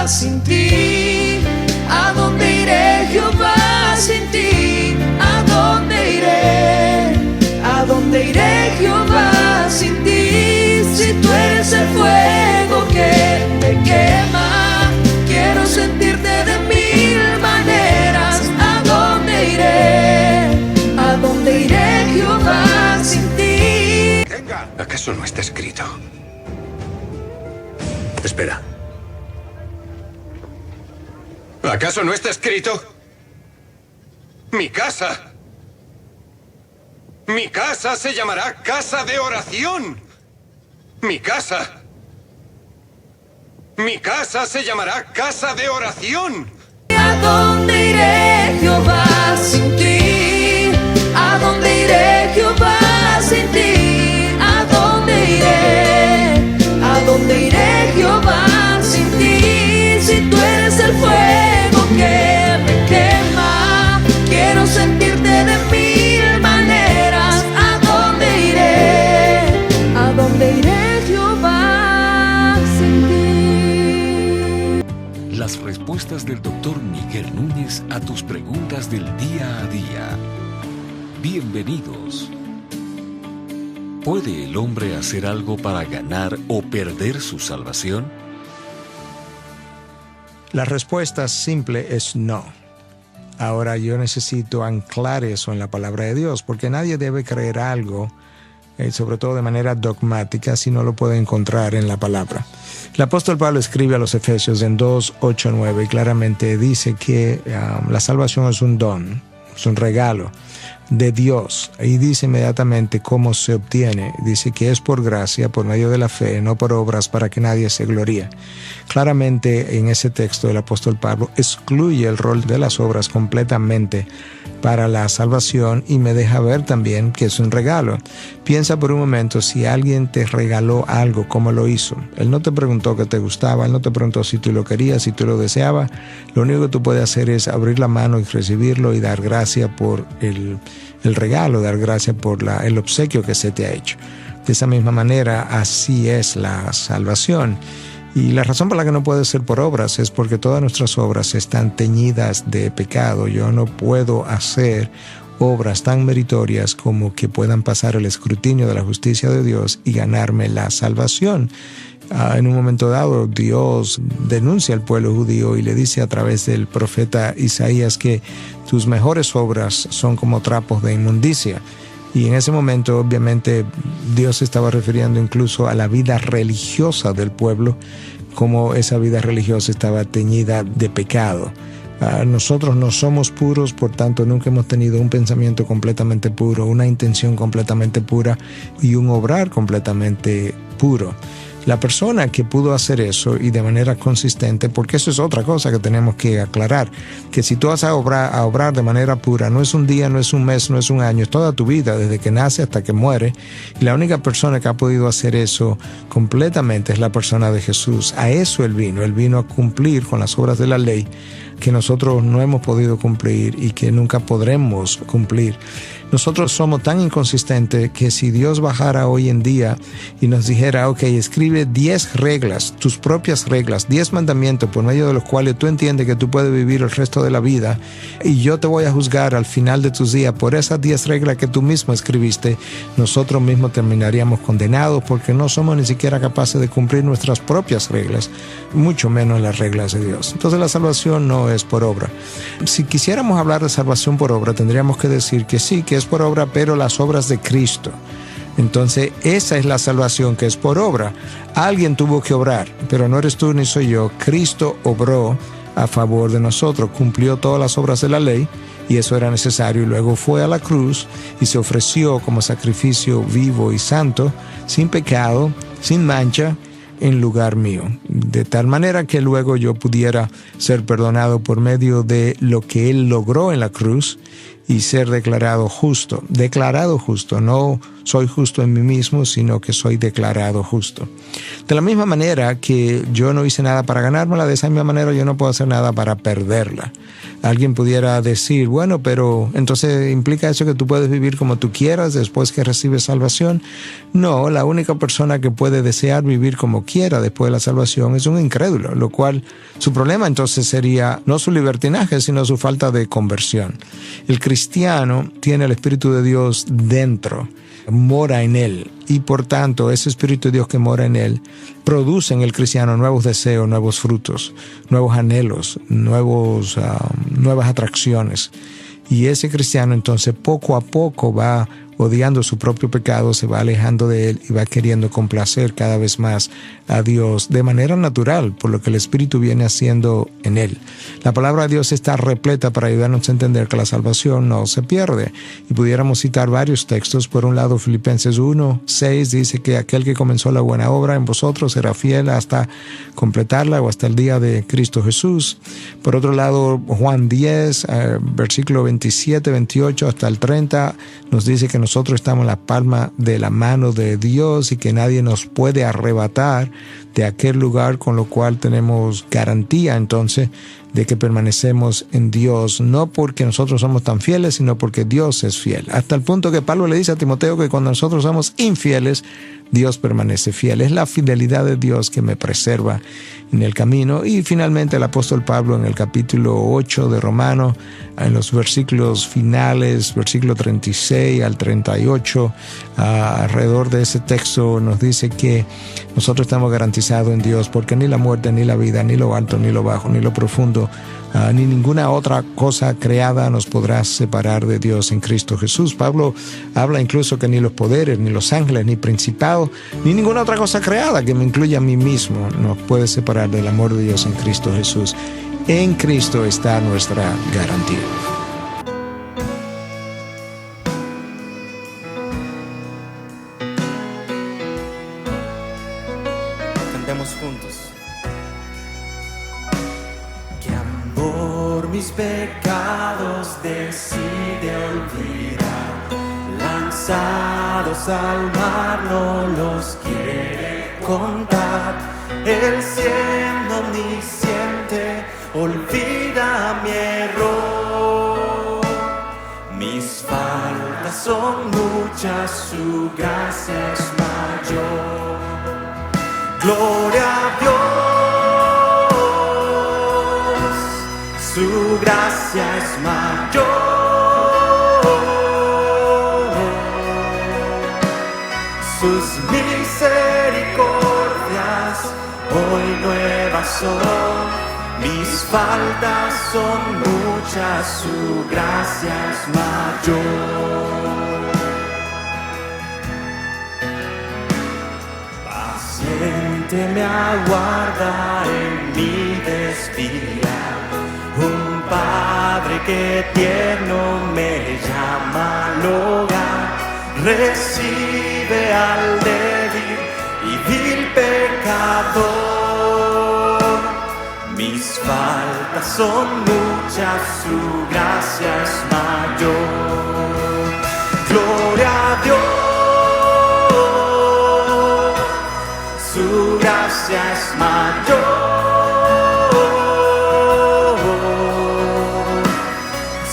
sin ti? ¿A dónde iré, Jehová, sin ti? ¿A dónde iré? ¿A dónde iré, Jehová, sin ti? Si tú eres el fuego que me quema, quiero sentirte de mil maneras. ¿A dónde iré? ¿A dónde iré, Jehová, sin ti? Venga. ¿Acaso no está escrito? Espera. ¿Acaso no está escrito? Mi casa se llamará casa de oración. Mi casa se llamará casa de oración. ¿A dónde iré, Jehová, sin ti? ¿A dónde iré, Jehová, sin ti? ¿A dónde iré? ¿A dónde iré, Jehová, sin ti? Si tú eres el fuego que me quema, quiero sentirte de mil maneras. ¿A dónde iré? ¿A dónde iré, Jehová, sin ti? Las respuestas del Dr. Miguel Núñez a tus preguntas del día a día. Bienvenidos. ¿Puede el hombre hacer algo para ganar o perder su salvación? La respuesta simple es no. Ahora yo necesito anclar eso en la palabra de Dios, porque nadie debe creer algo, sobre todo de manera dogmática, si no lo puede encontrar en la palabra. El apóstol Pablo escribe a los Efesios en 2:8-9 y claramente dice que la salvación es un don, es un regalo de Dios, y dice inmediatamente cómo se obtiene. Dice que es por gracia, por medio de la fe, no por obras, para que nadie se gloríe. Claramente en ese texto el apóstol Pablo excluye el rol de las obras completamente para la salvación y me deja ver también que es un regalo. Piensa por un momento, si alguien te regaló algo, ¿cómo lo hizo? Él no te preguntó que te gustaba, él no te preguntó si tú lo querías, si tú lo deseabas. Lo único que tú puedes hacer es abrir la mano y recibirlo y dar gracias por el regalo, dar gracias por el obsequio que se te ha hecho. De esa misma manera, así es la salvación. Y la razón por la que no puede ser por obras es porque todas nuestras obras están teñidas de pecado. Yo no puedo hacer obras tan meritorias como que puedan pasar el escrutinio de la justicia de Dios y ganarme la salvación. En un momento dado, Dios denuncia al pueblo judío y le dice a través del profeta Isaías que tus mejores obras son como trapos de inmundicia. Y en ese momento, obviamente, Dios se estaba refiriendo incluso a la vida religiosa del pueblo, como esa vida religiosa estaba teñida de pecado. Nosotros no somos puros, por tanto nunca hemos tenido un pensamiento completamente puro, una intención completamente pura y un obrar completamente puro. La persona que pudo hacer eso y de manera consistente, porque eso es otra cosa que tenemos que aclarar, que si tú vas a obrar de manera pura, no es un día, no es un mes, no es un año, es toda tu vida, desde que nace hasta que muere. Y la única persona que ha podido hacer eso completamente es la persona de Jesús. A eso Él vino a cumplir con las obras de la ley que nosotros no hemos podido cumplir y que nunca podremos cumplir. Nosotros somos tan inconsistentes que si Dios bajara hoy en día y nos dijera, ok, escribe 10 reglas, tus propias reglas, 10 mandamientos por medio de los cuales tú entiendes que tú puedes vivir el resto de la vida y yo te voy a juzgar al final de tus días por esas 10 reglas que tú mismo escribiste, nosotros mismos terminaríamos condenados porque no somos ni siquiera capaces de cumplir nuestras propias reglas, mucho menos las reglas de Dios. Entonces la salvación no es por obra. Si quisiéramos hablar de salvación por obra, tendríamos que decir que sí, que es por obra, pero las obras de Cristo. Entonces, esa es la salvación que es por obra. Alguien tuvo que obrar, pero no eres tú ni soy yo. Cristo obró a favor de nosotros, cumplió todas las obras de la ley y eso era necesario. Y luego fue a la cruz y se ofreció como sacrificio vivo y santo, sin pecado, sin mancha, en lugar mío, de tal manera que luego yo pudiera ser perdonado por medio de lo que Él logró en la cruz y ser declarado justo. Declarado justo, no soy justo en mí mismo, sino que soy declarado justo. De la misma manera que yo no hice nada para ganármela, de esa misma manera yo no puedo hacer nada para perderla. Alguien pudiera decir, bueno, pero entonces ¿implica eso que tú puedes vivir como tú quieras después que recibes salvación? No, la única persona que puede desear vivir como quiera después de la salvación es un incrédulo, lo cual su problema entonces sería no su libertinaje, sino su falta de conversión. El cristiano tiene el Espíritu de Dios dentro, mora en él, y por tanto ese Espíritu de Dios que mora en él produce en el cristiano nuevos deseos, nuevos frutos, nuevos anhelos, nuevas atracciones. Y ese cristiano entonces poco a poco va odiando su propio pecado, se va alejando de él y va queriendo complacer cada vez más a Dios de manera natural, por lo que el Espíritu viene haciendo en él. La palabra de Dios está repleta para ayudarnos a entender que la salvación no se pierde. Y pudiéramos citar varios textos. Por un lado, Filipenses 1:6 dice que aquel que comenzó la buena obra en vosotros será fiel hasta completarla o hasta el día de Cristo Jesús. Por otro lado, Juan 10, versículo 27, 28 hasta el 30, nos dice que nosotros estamos en la palma de la mano de Dios y que nadie nos puede arrebatar de aquel lugar, con lo cual tenemos garantía entonces de que permanecemos en Dios, no porque nosotros somos tan fieles, sino porque Dios es fiel. Hasta el punto que Pablo le dice a Timoteo que cuando nosotros somos infieles, Dios permanece fiel. Es la fidelidad de Dios que me preserva en el camino. Y finalmente el apóstol Pablo en el capítulo 8 de Romanos, en los versículos finales, versículo 36 al 38, alrededor de ese texto nos dice que nosotros estamos garantizados en Dios, porque ni la muerte, ni la vida, ni lo alto, ni lo bajo, ni lo profundo, ni ninguna otra cosa creada nos podrá separar de Dios en Cristo Jesús. Pablo habla incluso que ni los poderes, ni los ángeles, ni principados, ni ninguna otra cosa creada que me incluya a mí mismo nos puede separar del amor de Dios en Cristo Jesús. En Cristo está nuestra garantía. Cantemos juntos. Que amor mis pecados decide olvidar, lanzados al mar no los quiere contar. Él siendo omnisciente olvida mi error. Mis faltas son muchas, su gracia es mayor. Gloria a Dios, su gracia es mayor. Sus misericordias hoy nuevas son. Mis faltas son muchas, su gracia es mayor. Paciente me aguarda en mi desviar, un padre que tierno me llama al hogar, recibe al débil y vil pecador. Mis faltas son muchas, su gracia es mayor. Gloria a Dios, su gracia es mayor.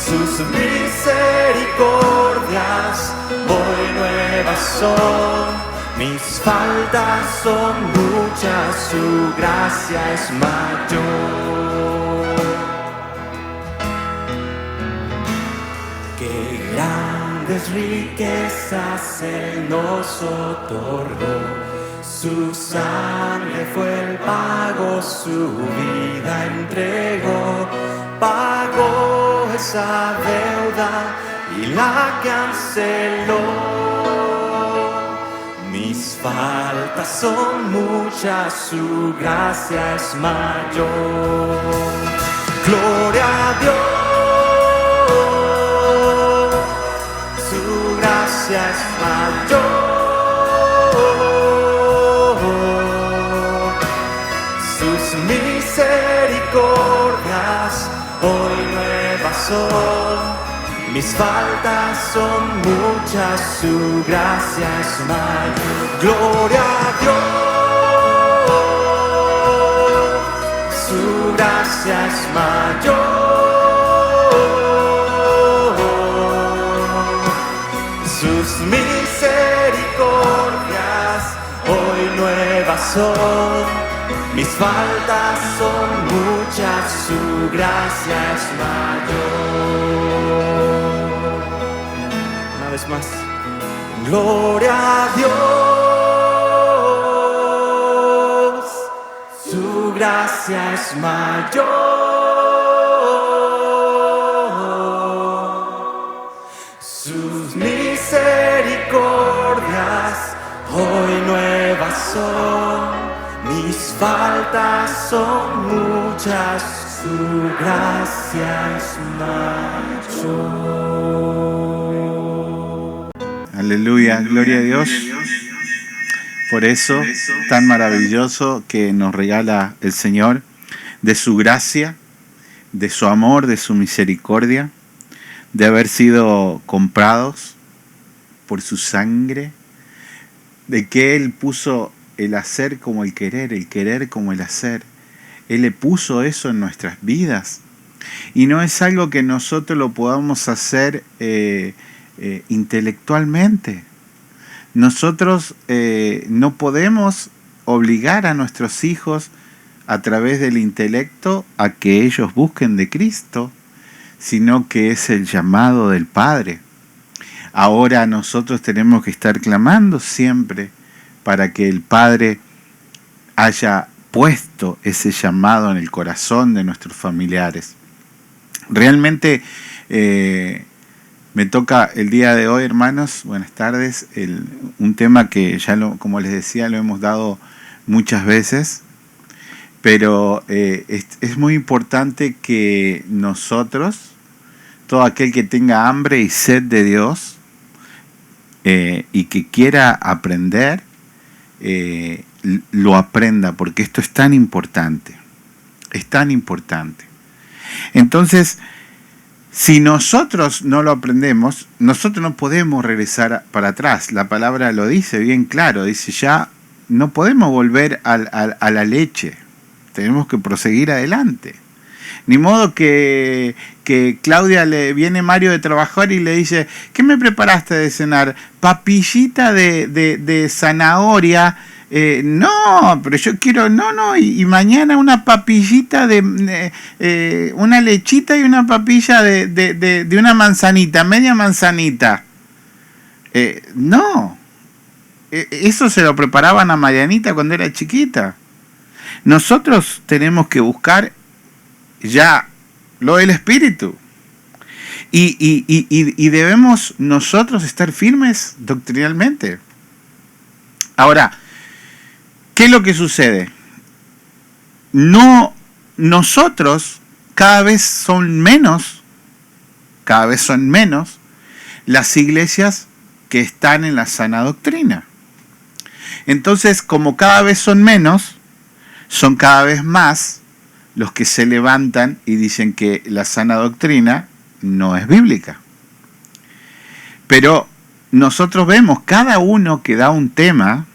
Sus misericordias hoy nuevas son. Mis faltas son muchas, su gracia es mayor. Qué grandes riquezas Él nos otorgó. Su sangre fue el pago, su vida entregó. Pagó esa deuda y la canceló. Mis faltas son muchas, su gracia es mayor. Gloria a Dios, su gracia es mayor. Sus misericordias hoy nuevas son. Mis faltas son muchas, su gracia es mayor. Gloria a Dios, su gracia es mayor. Sus misericordias hoy nuevas son. Mis faltas son muchas, su gracia es mayor. Una vez más. Gloria a Dios, su gracia es mayor. Sus misericordias hoy nuevas son. Mis faltas son muchas, su gracia es mayor. Aleluya, gloria a Dios. Por eso, tan maravilloso que nos regala el Señor, de su gracia, de su amor, de su misericordia, de haber sido comprados por su sangre, de que Él puso el hacer como el querer como el hacer. Él le puso eso en nuestras vidas. Y no es algo que nosotros lo podamos hacer intelectualmente. Nosotros no podemos obligar a nuestros hijos a través del intelecto a que ellos busquen de Cristo, sino que es el llamado del Padre. Ahora nosotros tenemos que estar clamando siempre para que el Padre haya puesto ese llamado en el corazón de nuestros familiares. Realmente me toca el día de hoy, hermanos, buenas tardes, un tema que ya, como les decía, lo hemos dado muchas veces, pero es muy importante que nosotros, todo aquel que tenga hambre y sed de Dios y que quiera aprender, lo aprenda, porque esto es tan importante, Entonces, si nosotros no lo aprendemos, nosotros no podemos regresar para atrás. La palabra lo dice bien claro, dice ya no podemos volver a la leche, tenemos que proseguir adelante. Ni modo que Claudia viene Mario de trabajar y le dice, ¿qué me preparaste de cenar? Papillita de zanahoria. No, pero yo quiero, y mañana una papillita una lechita y una papilla de una manzanita, media manzanita. No, eso se lo preparaban a Marianita cuando era chiquita. Nosotros tenemos que buscar ya lo del Espíritu. Y debemos nosotros estar firmes doctrinalmente. Ahora, ¿qué es lo que sucede? Nosotros cada vez son menos las iglesias que están en la sana doctrina. Entonces, como cada vez son menos, son cada vez más los que se levantan y dicen que la sana doctrina no es bíblica. Pero nosotros vemos cada uno que da un tema,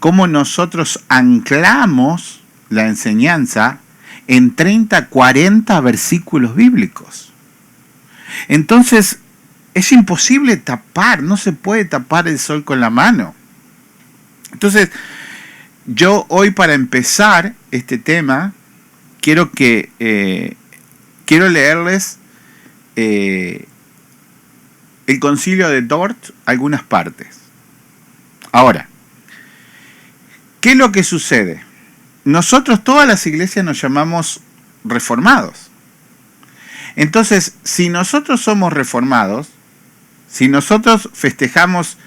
cómo nosotros anclamos la enseñanza en 30, 40 versículos bíblicos. Entonces, es imposible tapar, no se puede tapar el sol con la mano. Entonces, yo hoy, para empezar este tema, quiero leerles el Concilio de Dort, algunas partes. Ahora, ¿qué es lo que sucede? Nosotros, todas las iglesias, nos llamamos reformados. Entonces, si nosotros somos reformados, si nosotros festejamos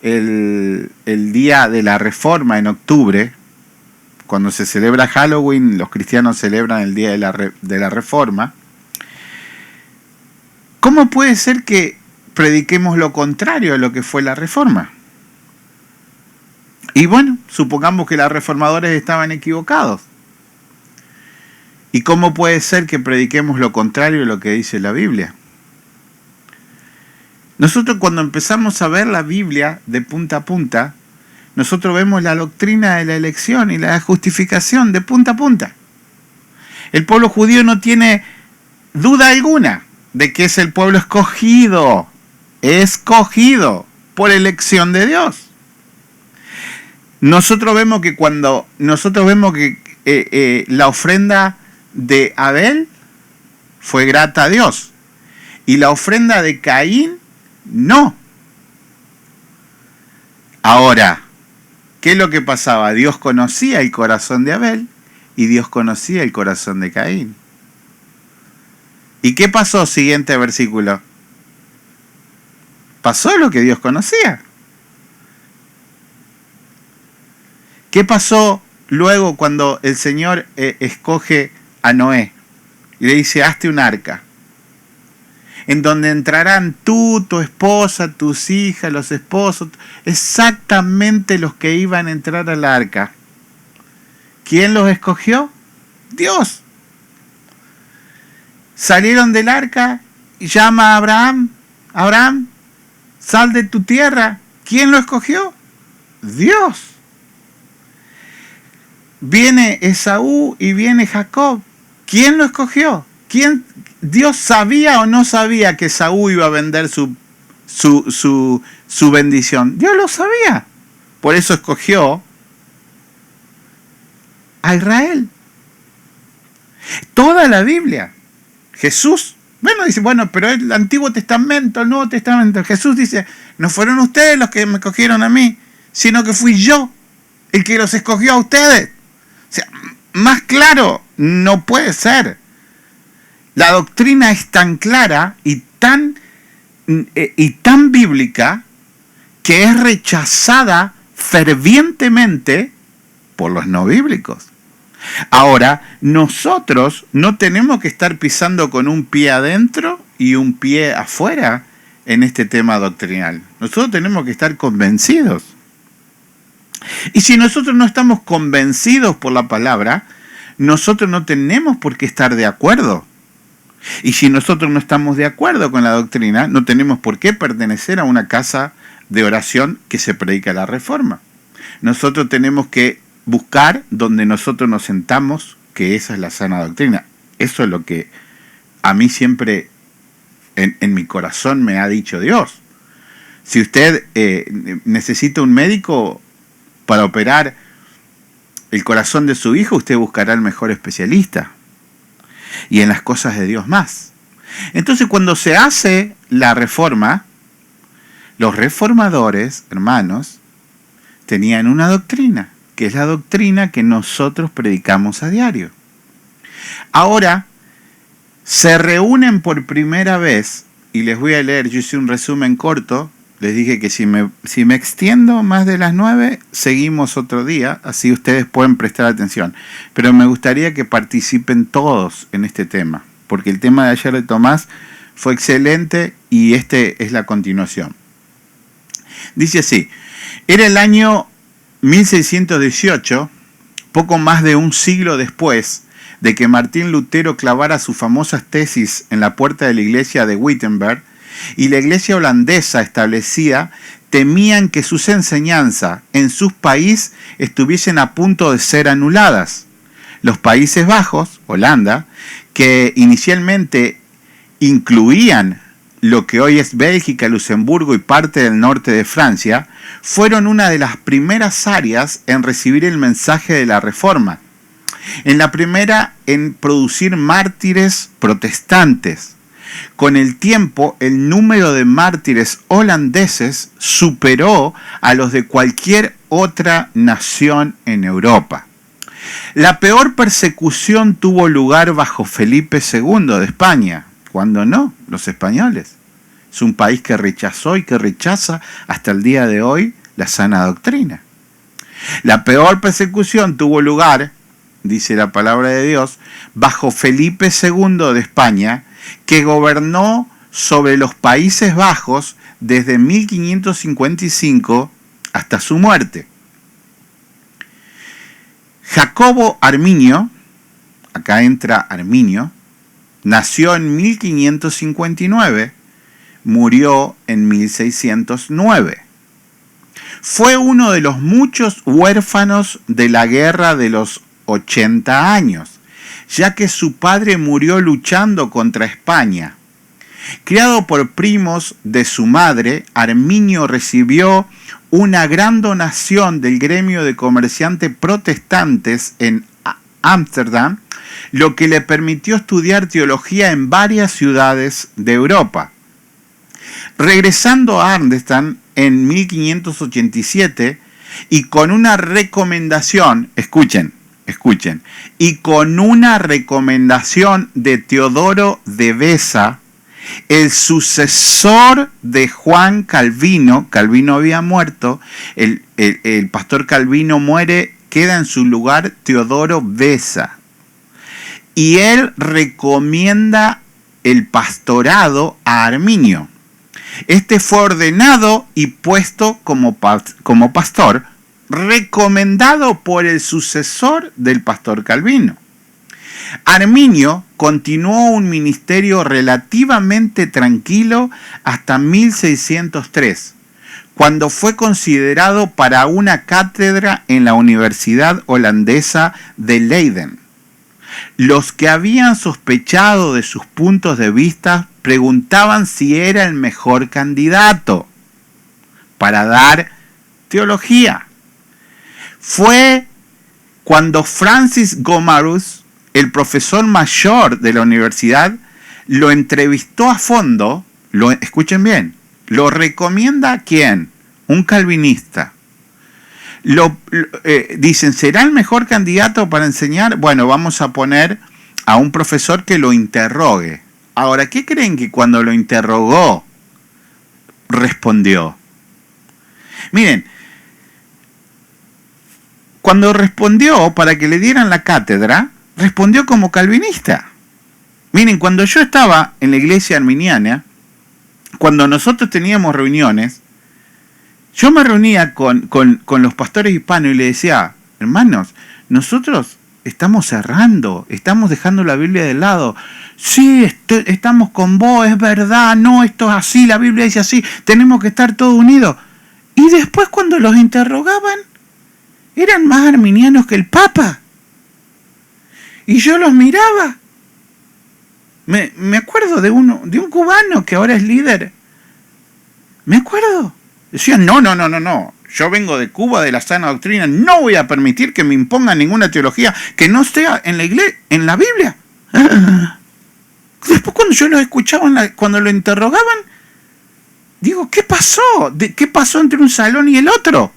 el día de la Reforma en octubre, cuando se celebra Halloween, los cristianos celebran el día de la Reforma, ¿cómo puede ser que prediquemos lo contrario a lo que fue la Reforma? Y bueno, supongamos que los reformadores estaban equivocados. ¿Y cómo puede ser que prediquemos lo contrario a lo que dice la Biblia? Nosotros cuando empezamos a ver la Biblia de punta a punta, nosotros vemos la doctrina de la elección y la justificación de punta a punta. El pueblo judío no tiene duda alguna de que es el pueblo escogido por elección de Dios. Nosotros vemos que la ofrenda de Abel fue grata a Dios y la ofrenda de Caín no. Ahora, ¿qué es lo que pasaba? Dios conocía el corazón de Abel y Dios conocía el corazón de Caín. ¿Y qué pasó? Siguiente versículo. Pasó lo que Dios conocía. ¿Qué pasó luego cuando el Señor escoge a Noé? Y le dice, hazte un arca, en donde entrarán tú, tu esposa, tus hijas, los esposos, exactamente los que iban a entrar al arca. ¿Quién los escogió? Dios. Salieron del arca y llama a Abraham. Abraham, sal de tu tierra. ¿Quién lo escogió? Dios. Viene Esaú y viene Jacob. ¿Quién lo escogió? ¿Quién? ¿Dios sabía o no sabía que Esaú iba a vender su bendición? Dios lo sabía. Por eso escogió a Israel. Toda la Biblia. Jesús, dice, pero el Antiguo Testamento, el Nuevo Testamento. Jesús dice, no fueron ustedes los que me escogieron a mí, sino que fui yo el que los escogió a ustedes. O sea, más claro no puede ser. La doctrina es tan clara y tan bíblica que es rechazada fervientemente por los no bíblicos. Ahora, nosotros no tenemos que estar pisando con un pie adentro y un pie afuera en este tema doctrinal. Nosotros tenemos que estar convencidos. Y si nosotros no estamos convencidos por la palabra, nosotros no tenemos por qué estar de acuerdo. Y si nosotros no estamos de acuerdo con la doctrina, no tenemos por qué pertenecer a una casa de oración que se predica la Reforma. Nosotros tenemos que buscar donde nosotros nos sentamos, que esa es la sana doctrina. Eso es lo que a mí siempre en mi corazón me ha dicho Dios. Si usted necesita un médico para operar el corazón de su hijo, usted buscará el mejor especialista. Y en las cosas de Dios más. Entonces, cuando se hace la reforma, los reformadores, hermanos, tenían una doctrina, que es la doctrina que nosotros predicamos a diario. Ahora, se reúnen por primera vez, y les voy a leer, yo hice un resumen corto, les dije que si me extiendo más de las 9, seguimos otro día, así ustedes pueden prestar atención. Pero me gustaría que participen todos en este tema, porque el tema de ayer de Tomás fue excelente y este es la continuación. Dice así, era el año 1618, poco más de un siglo después de que Martín Lutero clavara sus famosas tesis en la puerta de la iglesia de Wittenberg, y la iglesia holandesa establecida temían que sus enseñanzas en sus países estuviesen a punto de ser anuladas. Los Países Bajos, Holanda, que inicialmente incluían lo que hoy es Bélgica, Luxemburgo y parte del norte de Francia, fueron una de las primeras áreas en recibir el mensaje de la Reforma. En la primera, en producir mártires protestantes. Con el tiempo, el número de mártires holandeses superó a los de cualquier otra nación en Europa. La peor persecución tuvo lugar bajo Felipe II de España. ¿Cuándo no? Los españoles. Es un país que rechazó y que rechaza hasta el día de hoy la sana doctrina. La peor persecución tuvo lugar, dice la palabra de Dios, bajo Felipe II de España, que gobernó sobre los Países Bajos desde 1555 hasta su muerte. Jacobo Arminio, acá entra Arminio, nació en 1559, murió en 1609. Fue uno de los muchos huérfanos de la guerra de los 80 años, ya que su padre murió luchando contra España. Criado por primos de su madre, Arminio recibió una gran donación del gremio de comerciantes protestantes en Ámsterdam, lo que le permitió estudiar teología en varias ciudades de Europa. Regresando a Ámsterdam en 1587 y con una recomendación, escuchen, y con una recomendación de Teodoro de Beza, el sucesor de Juan Calvino. Calvino había muerto, el pastor Calvino muere, queda en su lugar Teodoro Beza. Y él recomienda el pastorado a Arminio. Este fue ordenado y puesto como pastor, recomendado por el sucesor del pastor Calvino. Arminio continuó un ministerio relativamente tranquilo hasta 1603, cuando fue considerado para una cátedra en la Universidad Holandesa de Leiden. Los que habían sospechado de sus puntos de vista preguntaban si era el mejor candidato para dar teología. Fue cuando Francis Gomarus, el profesor mayor de la universidad, lo entrevistó a fondo, escuchen bien, lo recomienda a ¿quién? Un calvinista. Dicen, ¿será el mejor candidato para enseñar? Bueno, vamos a poner a un profesor que lo interrogue. Ahora, ¿qué creen que cuando lo interrogó respondió? Miren, cuando respondió para que le dieran la cátedra, respondió como calvinista. Miren, cuando yo estaba en la iglesia arminiana, cuando nosotros teníamos reuniones, yo me reunía con los pastores hispanos y le decía, hermanos, nosotros estamos cerrando, estamos dejando la Biblia de lado. Sí, estamos con vos, es verdad, no, esto es así, la Biblia dice así, tenemos que estar todos unidos. Y después cuando los interrogaban, eran más arminianos que el Papa. Y yo los miraba. Me acuerdo de un cubano que ahora es líder. Me acuerdo. Decían, no. Yo vengo de Cuba, de la sana doctrina. No voy a permitir que me impongan ninguna teología que no esté en la iglesia, en la Biblia. Después cuando yo los escuchaba, cuando lo interrogaban, digo, ¿qué pasó? ¿Qué pasó entre un salón y el otro?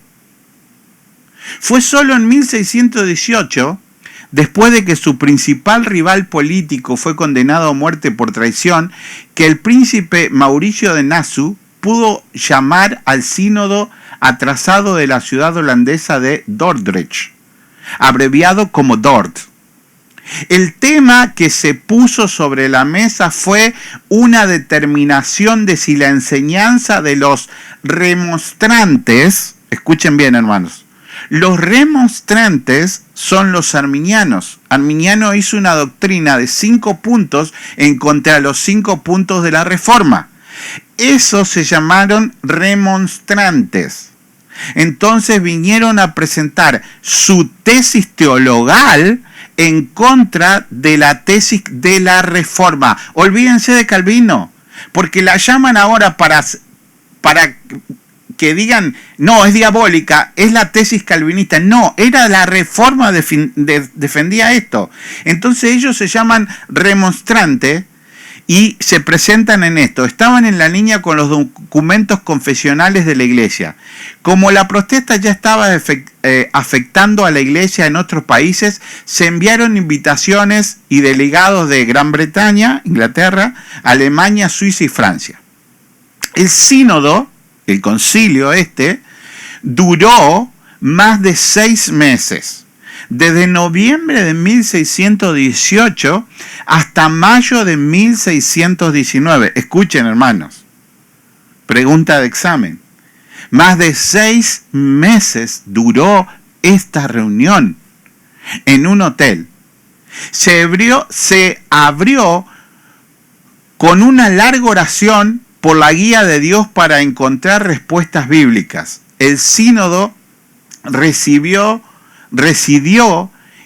Fue solo en 1618, después de que su principal rival político fue condenado a muerte por traición, que el príncipe Mauricio de Nassau pudo llamar al sínodo atrasado de la ciudad holandesa de Dordrecht, abreviado como Dort. El tema que se puso sobre la mesa fue una determinación de si la enseñanza de los remonstrantes, escuchen bien hermanos, los remonstrantes son los arminianos. Arminiano hizo una doctrina de 5 puntos en contra de los 5 puntos de la Reforma. Esos se llamaron remonstrantes. Entonces vinieron a presentar su tesis teologal en contra de la tesis de la Reforma. Olvídense de Calvino, porque la llaman ahora para que digan, no, es diabólica, es la tesis calvinista. No, era la Reforma defendía esto. Entonces ellos se llaman remonstrantes y se presentan en esto. Estaban en la línea con los documentos confesionales de la iglesia. Como la protesta ya estaba afectando a la iglesia en otros países, se enviaron invitaciones y delegados de Gran Bretaña, Inglaterra, Alemania, Suiza y Francia. El sínodo, el concilio duró más de 6 meses, desde noviembre de 1618 hasta mayo de 1619. Escuchen, hermanos, pregunta de examen. Más de 6 meses duró esta reunión en un hotel. Se abrió con una larga oración por la guía de Dios para encontrar respuestas bíblicas. El sínodo decidió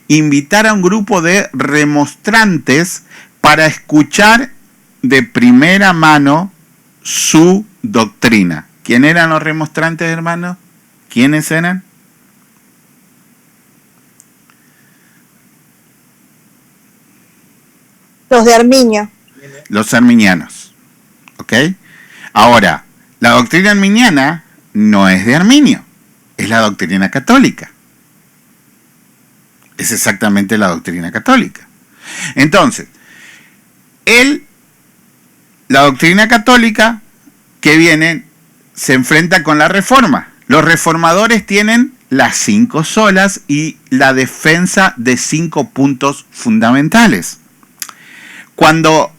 invitar a un grupo de remonstrantes para escuchar de primera mano su doctrina. ¿Quién eran los remonstrantes, hermanos? ¿Quiénes eran? Los de Arminio. Los arminianos. ¿Ok? Ahora, la doctrina arminiana no es de Arminio, es la doctrina católica. Es exactamente la doctrina católica. Entonces, la doctrina católica que viene se enfrenta con la reforma. Los reformadores tienen las 5 solas y la defensa de 5 puntos fundamentales. Cuando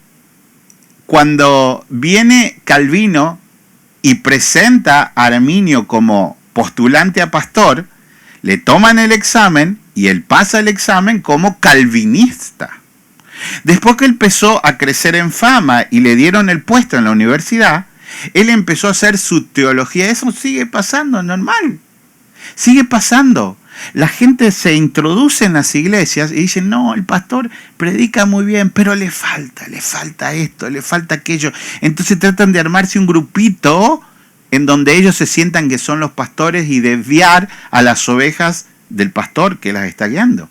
viene Calvino y presenta a Arminio como postulante a pastor, le toman el examen y él pasa el examen como calvinista. Después que empezó a crecer en fama y le dieron el puesto en la universidad, él empezó a hacer su teología. Eso sigue pasando, normal. Sigue pasando. La gente se introduce en las iglesias y dice, no, el pastor predica muy bien, pero le falta esto, le falta aquello. Entonces tratan de armarse un grupito en donde ellos se sientan que son los pastores y desviar a las ovejas del pastor que las está guiando.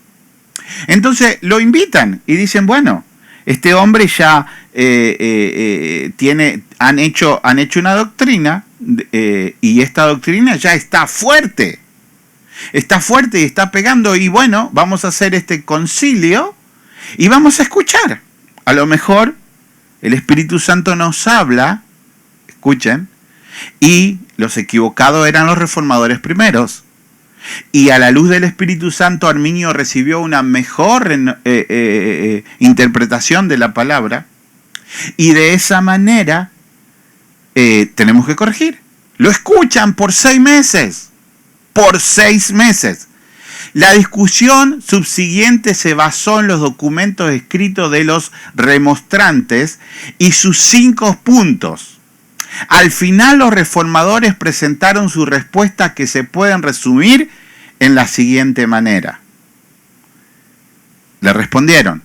Entonces lo invitan y dicen, bueno, este hombre ya han hecho una doctrina y esta doctrina ya está fuerte y está pegando, y bueno, vamos a hacer este concilio y vamos a escuchar. A lo mejor el Espíritu Santo nos habla, escuchen, y los equivocados eran los reformadores primeros. Y a la luz del Espíritu Santo, Arminio recibió una mejor interpretación de la palabra, y de esa manera tenemos que corregir. Lo escuchan por 6 meses. Por 6 meses. La discusión subsiguiente se basó en los documentos escritos de los remonstrantes y sus 5 puntos. Al final, los reformadores presentaron sus respuestas, que se pueden resumir en la siguiente manera. Le respondieron: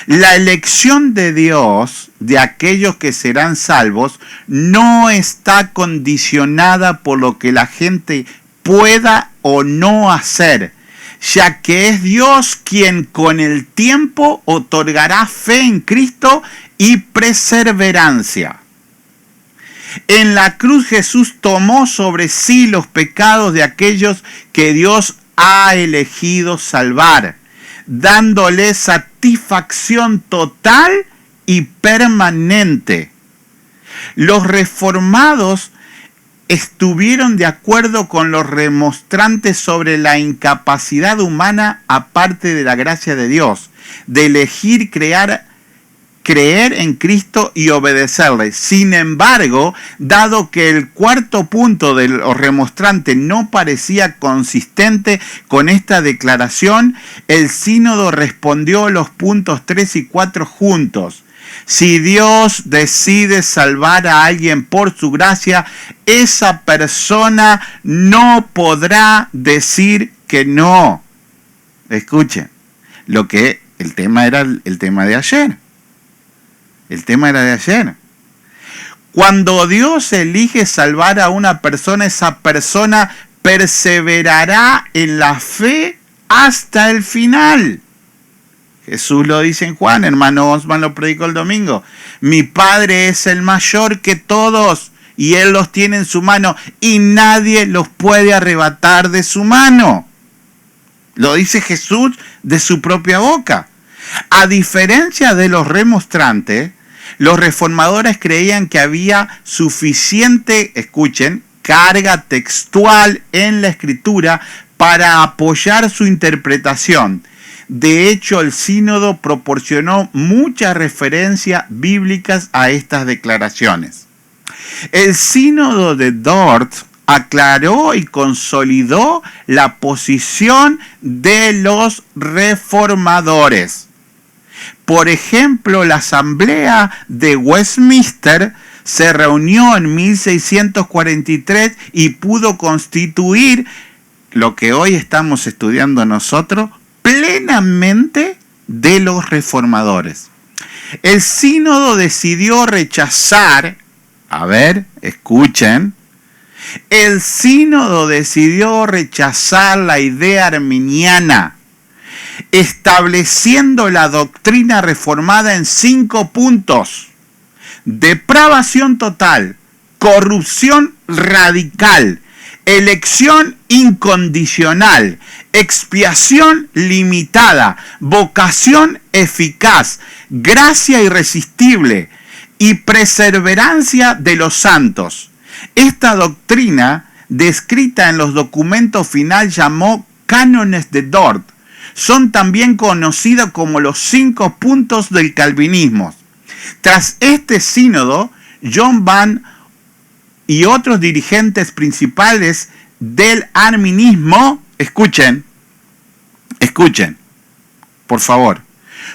la elección de Dios de aquellos que serán salvos no está condicionada por lo que la gente pueda o no hacer, ya que es Dios quien con el tiempo otorgará fe en Cristo y perseverancia. En la cruz Jesús tomó sobre sí los pecados de aquellos que Dios ha elegido salvar, dándole satisfacción total y permanente. Los reformados estuvieron de acuerdo con los remonstrantes sobre la incapacidad humana, aparte de la gracia de Dios, de elegir creer en Cristo y obedecerle. Sin embargo, dado que el 4º punto de los remonstrantes no parecía consistente con esta declaración, el sínodo respondió los puntos 3 y 4 juntos. Si Dios decide salvar a alguien por su gracia, esa persona no podrá decir que no. Escuchen, el tema era el tema de ayer. El tema era de ayer. Cuando Dios elige salvar a una persona, esa persona perseverará en la fe hasta el final. Jesús lo dice en Juan, hermano Osman lo predicó el domingo. Mi Padre es el mayor que todos y Él los tiene en su mano y nadie los puede arrebatar de su mano. Lo dice Jesús de su propia boca. A diferencia de los remonstrantes, los reformadores creían que había suficiente, escuchen, carga textual en la Escritura para apoyar su interpretación. De hecho, el sínodo proporcionó muchas referencias bíblicas a estas declaraciones. El sínodo de Dort aclaró y consolidó la posición de los reformadores. Por ejemplo, la Asamblea de Westminster se reunió en 1643 y pudo constituir lo que hoy estamos estudiando nosotros plenamente de los reformadores. El sínodo decidió rechazar, escuchen, el sínodo decidió rechazar la idea arminiana, estableciendo la doctrina reformada en 5 puntos: depravación total, corrupción radical, elección incondicional, expiación limitada, vocación eficaz, gracia irresistible y perseverancia de los santos. Esta doctrina, descrita en los documentos final, llamó cánones de Dort. Son también conocidos como los 5 puntos del calvinismo. Tras este sínodo, John Vann y otros dirigentes principales del arminismo, escuchen, por favor,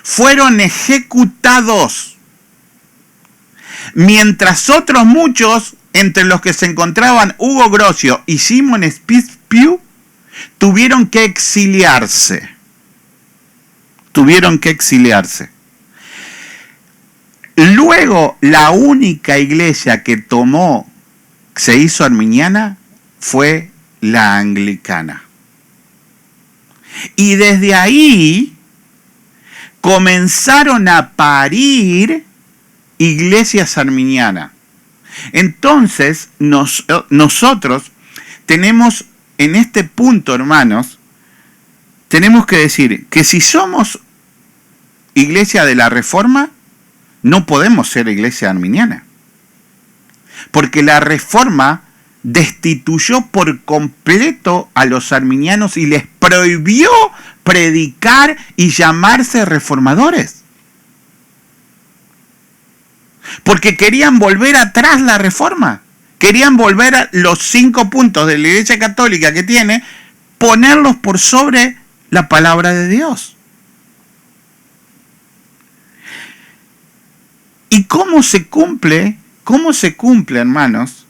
fueron ejecutados, mientras otros muchos, entre los que se encontraban Hugo Grocio y Simon Spitz-Pugh, tuvieron que exiliarse. Luego, la única iglesia que se hizo arminiana fue la anglicana. Y desde ahí comenzaron a parir iglesias arminianas. Entonces, nosotros tenemos en este punto, hermanos, tenemos que decir que si somos iglesia de la Reforma, no podemos ser iglesia arminiana. Porque la Reforma destituyó por completo a los arminianos y les prohibió predicar y llamarse reformadores. Porque querían volver atrás la Reforma. Querían volver a los 5 puntos de la Iglesia Católica que tiene, ponerlos por sobre la palabra de Dios. ¿Y cómo se cumple, hermanos,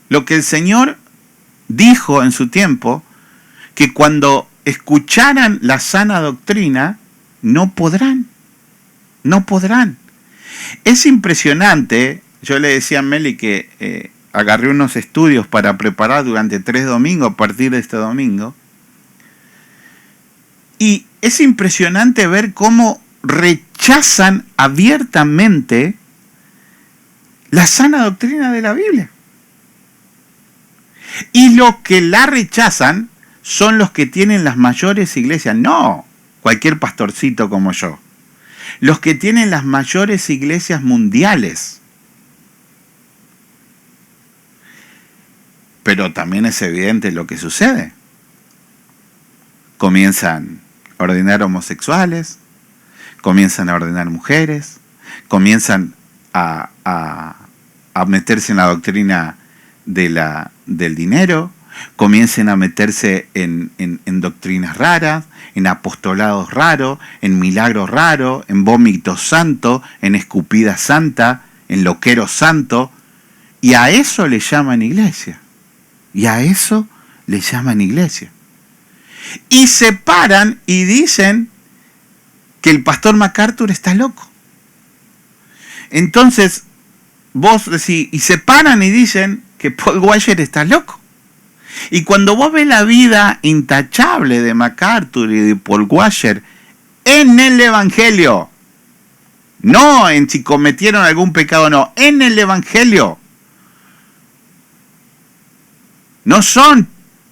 lo que el Señor dijo en su tiempo, que cuando escucharan la sana doctrina, no podrán? Es impresionante. Yo le decía a Meli que agarré unos estudios para preparar durante 3 domingos a partir de este domingo. Y es impresionante ver cómo rechazan abiertamente la sana doctrina de la Biblia. Y los que la rechazan son los que tienen las mayores iglesias. No cualquier pastorcito como yo. Los que tienen las mayores iglesias mundiales. Pero también es evidente lo que sucede. Comienzan a ordenar homosexuales, comienzan a ordenar mujeres, comienzan a meterse en la doctrina del dinero, comiencen a meterse en doctrinas raras, en apostolados raros, en milagros raros, en vómitos santos, en escupida santa, en loquero santo, y a eso le llaman iglesia. Y se paran y dicen que el pastor MacArthur está loco. Entonces, vos decís, y se paran y dicen que Paul Washer está loco. Y cuando vos ves la vida intachable de MacArthur y de Paul Washer en el Evangelio, no en si cometieron algún pecado, no, en el Evangelio, no son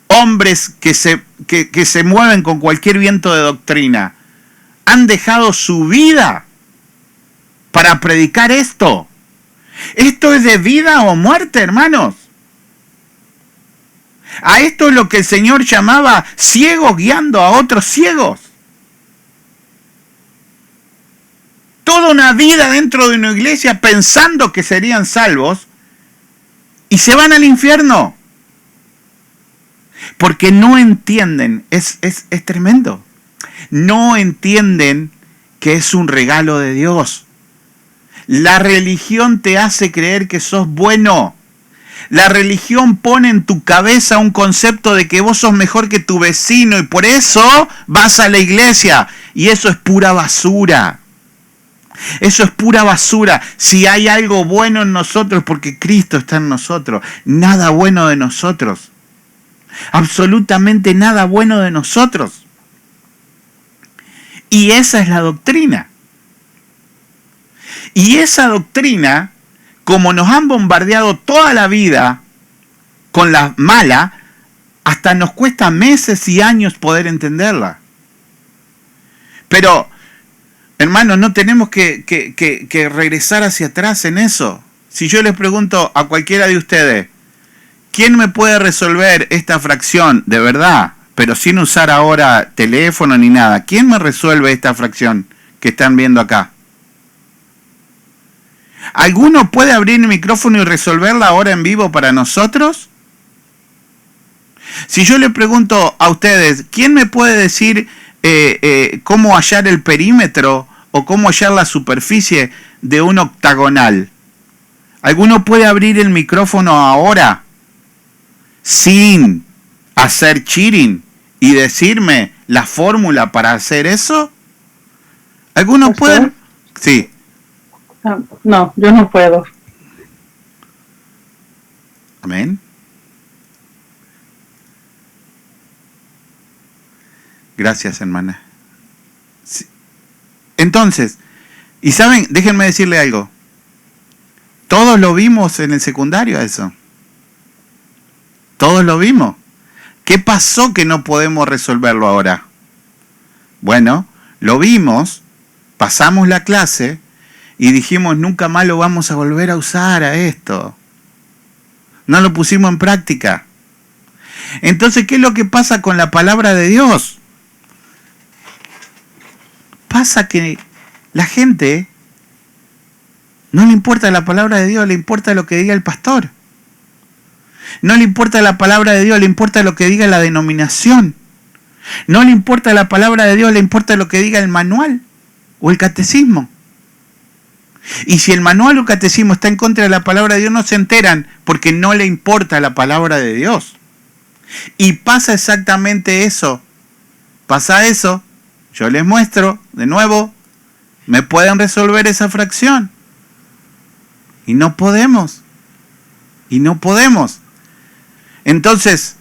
hombres que se mueven con cualquier viento de doctrina. Han dejado su vida para predicar esto. Esto es de vida o muerte, hermanos. A esto es lo que el Señor llamaba ciegos guiando a otros ciegos. Toda una vida dentro de una iglesia pensando que serían salvos y se van al infierno. Porque no entienden, es tremendo. No entienden que es un regalo de Dios. La religión te hace creer que sos bueno. La religión pone en tu cabeza un concepto de que vos sos mejor que tu vecino y por eso vas a la iglesia. Y eso es pura basura. Eso es pura basura. Si hay algo bueno en nosotros, porque Cristo está en nosotros. Nada bueno de nosotros. Absolutamente nada bueno de nosotros. Y esa es la doctrina. Y esa doctrina, como nos han bombardeado toda la vida con la mala, hasta nos cuesta meses y años poder entenderla. Pero, hermanos, no tenemos que regresar hacia atrás en eso. Si yo les pregunto a cualquiera de ustedes, ¿quién me puede resolver esta fracción de verdad? Pero sin usar ahora teléfono ni nada. ¿Quién me resuelve esta fracción que están viendo acá? ¿Alguno puede abrir el micrófono y resolverla ahora en vivo para nosotros? Si yo le pregunto a ustedes, ¿quién me puede decir cómo hallar el perímetro o cómo hallar la superficie de un octagonal? ¿Alguno puede abrir el micrófono ahora sin hacer cheating y decirme la fórmula para hacer eso? ¿Alguno puede? Sí. No, yo no puedo. Amén. Gracias, hermana. Sí. Entonces, y saben, déjenme decirle algo. Todos lo vimos en el secundario eso. Todos lo vimos. ¿Qué pasó que no podemos resolverlo ahora? Bueno, lo vimos, pasamos la clase y dijimos, nunca más lo vamos a volver a usar a esto. No lo pusimos en práctica. Entonces, ¿qué es lo que pasa con la palabra de Dios? Pasa que la gente no le importa la palabra de Dios, le importa lo que diga el pastor. No le importa la palabra de Dios, le importa lo que diga la denominación. No le importa la palabra de Dios, le importa lo que diga el manual o el catecismo. Y si el manual o el catecismo está en contra de la palabra de Dios, no se enteran porque no le importa la palabra de Dios. Y pasa exactamente eso. Pasa eso. Yo les muestro de nuevo. ¿Me pueden resolver esa fracción? Y no podemos. Y no podemos. Entonces,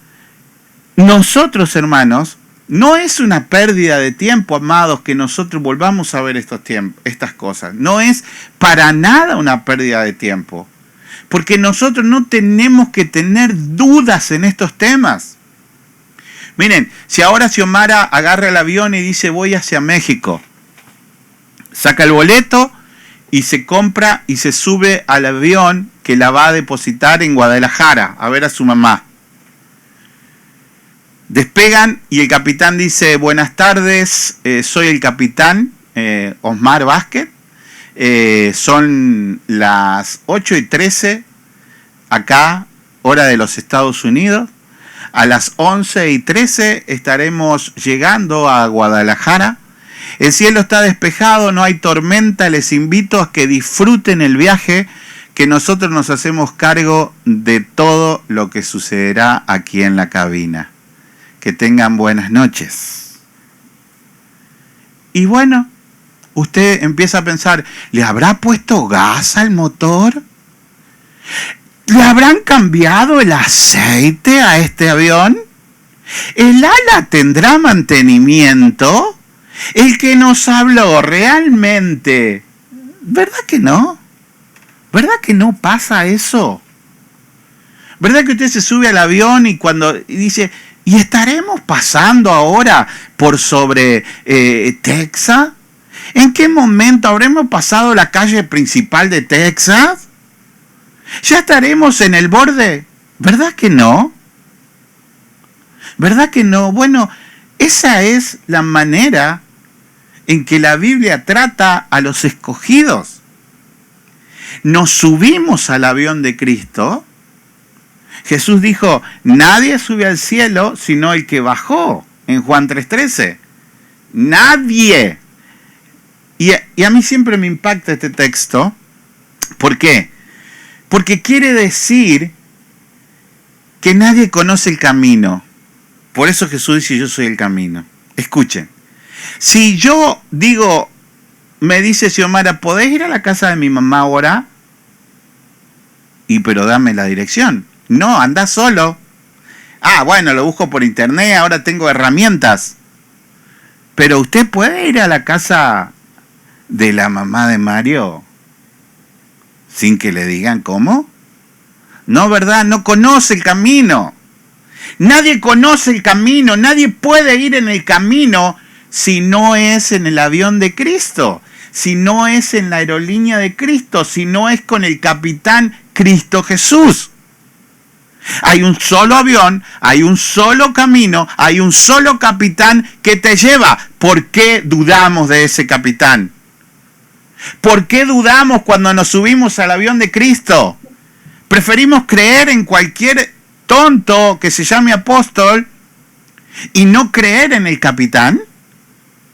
nosotros, hermanos, no es una pérdida de tiempo, amados, que nosotros volvamos a ver estas cosas. No es para nada una pérdida de tiempo. Porque nosotros no tenemos que tener dudas en estos temas. Miren, si ahora Xiomara agarra el avión y dice voy hacia México, saca el boleto y se compra y se sube al avión que la va a depositar en Guadalajara a ver a su mamá. Despegan y el capitán dice, buenas tardes, soy el capitán Osmar Vázquez, son las 8:13 acá, hora de los Estados Unidos, a las 11:13 estaremos llegando a Guadalajara, el cielo está despejado, no hay tormenta, les invito a que disfruten el viaje, que nosotros nos hacemos cargo de todo lo que sucederá aquí en la cabina. Que tengan buenas noches. Y bueno, usted empieza a pensar, ¿le habrá puesto gas al motor? ¿Le habrán cambiado el aceite a este avión? ¿El ala tendrá mantenimiento? El que nos habló realmente, ¿verdad que no? ¿Verdad que no pasa eso? ¿Verdad que usted se sube al avión y dice, ¿y estaremos pasando ahora por sobre Texas? ¿En qué momento habremos pasado la calle principal de Texas? ¿Ya estaremos en el borde? ¿Verdad que no? ¿Verdad que no? Bueno, esa es la manera en que la Biblia trata a los escogidos. Nos subimos al avión de Cristo. Jesús dijo, nadie sube al cielo sino el que bajó, en Juan 3:13. Nadie. Y a mí siempre me impacta este texto. ¿Por qué? Porque quiere decir que nadie conoce el camino. Por eso Jesús dice, yo soy el camino. Escuchen, si yo digo, me dice Xiomara, ¿podés ir a la casa de mi mamá ahora? Pero dame la dirección. No, anda solo. Ah, bueno, lo busco por internet, ahora tengo herramientas. Pero usted puede ir a la casa de la mamá de Mario sin que le digan cómo. No, ¿verdad? No conoce el camino. Nadie conoce el camino. Nadie puede ir en el camino si no es en el avión de Cristo, si no es en la aerolínea de Cristo, si no es con el capitán Cristo Jesús. Hay un solo avión, hay un solo camino, hay un solo capitán que te lleva. ¿Por qué dudamos de ese capitán? ¿Por qué dudamos cuando nos subimos al avión de Cristo? Preferimos creer en cualquier tonto que se llame apóstol y no creer en el capitán.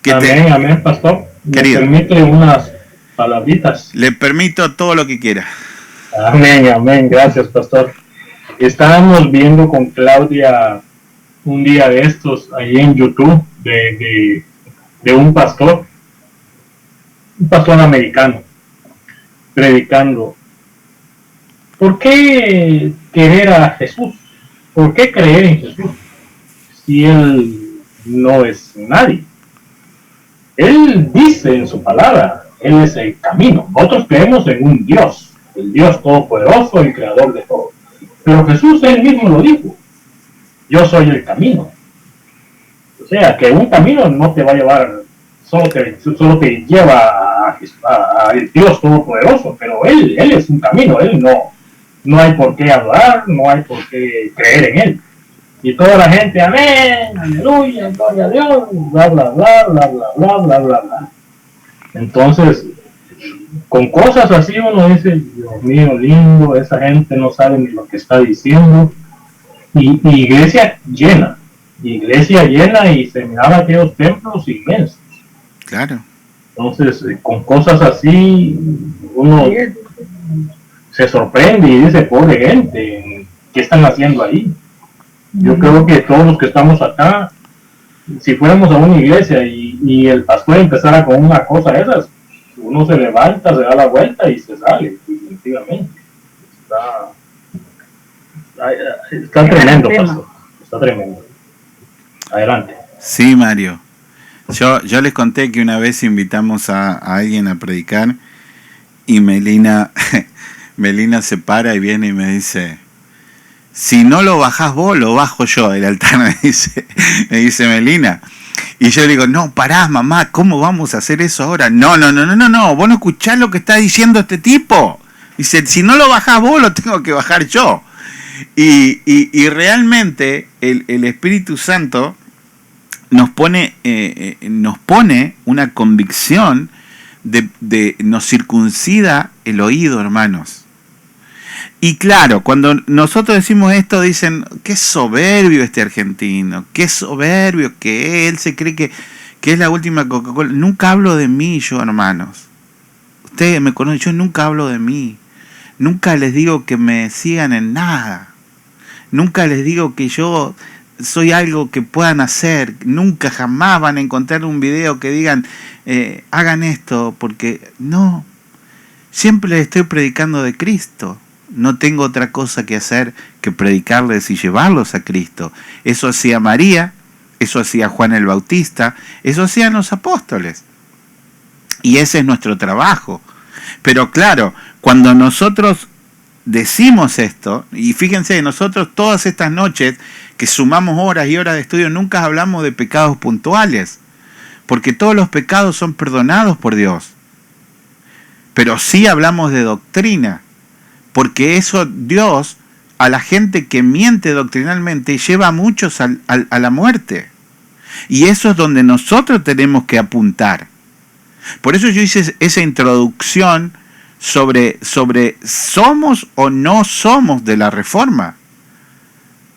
Amén, pastor. Querido, me permite unas palabritas. Le permito todo lo que quiera. Amén, gracias, pastor. Estábamos viendo con Claudia un día de estos ahí en YouTube de un pastor americano predicando. ¿Por qué querer a Jesús? ¿Por qué creer en Jesús si Él no es nadie? Él dice en su palabra, Él es el camino. Nosotros creemos en un Dios, el Dios todopoderoso, el creador de todo. Pero Jesús Él mismo lo dijo, yo soy el camino. O sea, que un camino no te va a llevar, solo te lleva a el Dios todopoderoso, pero Él es un camino, Él no hay por qué hablar, no hay por qué creer en Él. Y toda la gente, amén, aleluya, gloria a Dios, bla, bla, bla, bla, bla, bla, bla, bla, bla. Entonces, con cosas así uno dice, Dios mío, lindo, esa gente no sabe ni lo que está diciendo. Y iglesia llena y se miraba aquellos templos inmensos. Claro. Entonces, con cosas así, uno se sorprende y dice, pobre gente, ¿qué están haciendo ahí? Yo creo que todos los que estamos acá, si fuéramos a una iglesia y el pastor empezara con una cosa de esas, uno se levanta, se da la vuelta y se sale, definitivamente. Está tremendo, pastor. Está tremendo. Adelante. Sí, Mario. Yo les conté que una vez invitamos a alguien a predicar y Melina se para y viene y me dice, si no lo bajás vos, lo bajo yo del altar, me dice Melina. Y yo le digo, no, pará, mamá, ¿cómo vamos a hacer eso ahora? No, vos no escuchás lo que está diciendo este tipo. Dice, si no lo bajás vos, lo tengo que bajar yo. Y realmente el Espíritu Santo nos pone una convicción nos circuncida el oído, hermanos. Y claro, cuando nosotros decimos esto, dicen, qué soberbio este argentino, qué soberbio que él se cree que es la última Coca-Cola. Nunca hablo de mí yo, hermanos. Ustedes me conocen, yo nunca hablo de mí. Nunca les digo que me sigan en nada. Nunca les digo que yo soy algo que puedan hacer. Nunca, jamás van a encontrar un video que digan, hagan esto, porque no. Siempre les estoy predicando de Cristo. No tengo otra cosa que hacer que predicarles y llevarlos a Cristo. Eso hacía María, eso hacía Juan el Bautista, eso hacían los apóstoles. Y ese es nuestro trabajo. Pero claro, cuando nosotros decimos esto, y fíjense, nosotros todas estas noches que sumamos horas y horas de estudio, nunca hablamos de pecados puntuales, porque todos los pecados son perdonados por Dios. Pero sí hablamos de doctrina, porque eso Dios, a la gente que miente doctrinalmente, lleva a muchos a la muerte. Y eso es donde nosotros tenemos que apuntar. Por eso yo hice esa introducción sobre somos o no somos de la Reforma.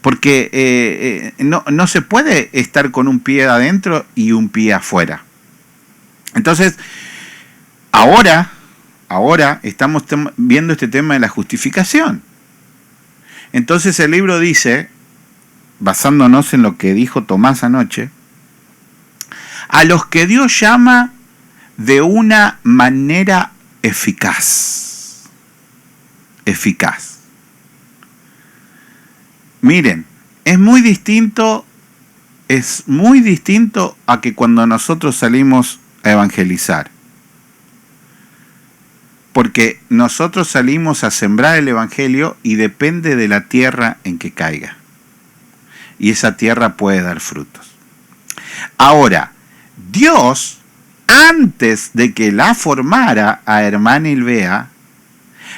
Porque no se puede estar con un pie adentro y un pie afuera. Entonces, Ahora estamos viendo este tema de la justificación. Entonces el libro dice, basándonos en lo que dijo Tomás anoche, a los que Dios llama de una manera eficaz. Eficaz. Miren, es muy distinto a que cuando nosotros salimos a evangelizar. Porque nosotros salimos a sembrar el evangelio y depende de la tierra en que caiga. Y esa tierra puede dar frutos. Ahora, Dios, antes de que la formara a hermana Ilvea,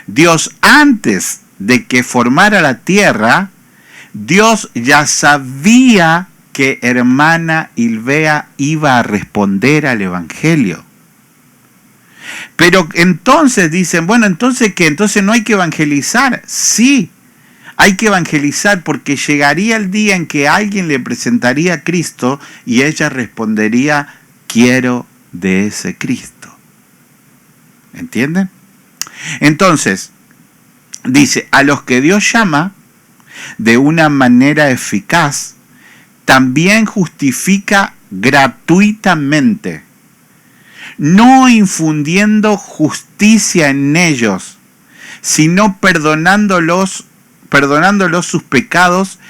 Dios antes de que formara la tierra, Dios ya sabía que hermana Ilvea iba a responder al evangelio. Pero entonces dicen, bueno, ¿entonces qué? ¿Entonces no hay que evangelizar? Sí, hay que evangelizar porque llegaría el día en que alguien le presentaría a Cristo y ella respondería, quiero de ese Cristo. ¿Entienden? Entonces, dice, a los que Dios llama de una manera eficaz, también justifica gratuitamente, no infundiendo justicia en ellos, sino perdonándolos sus pecados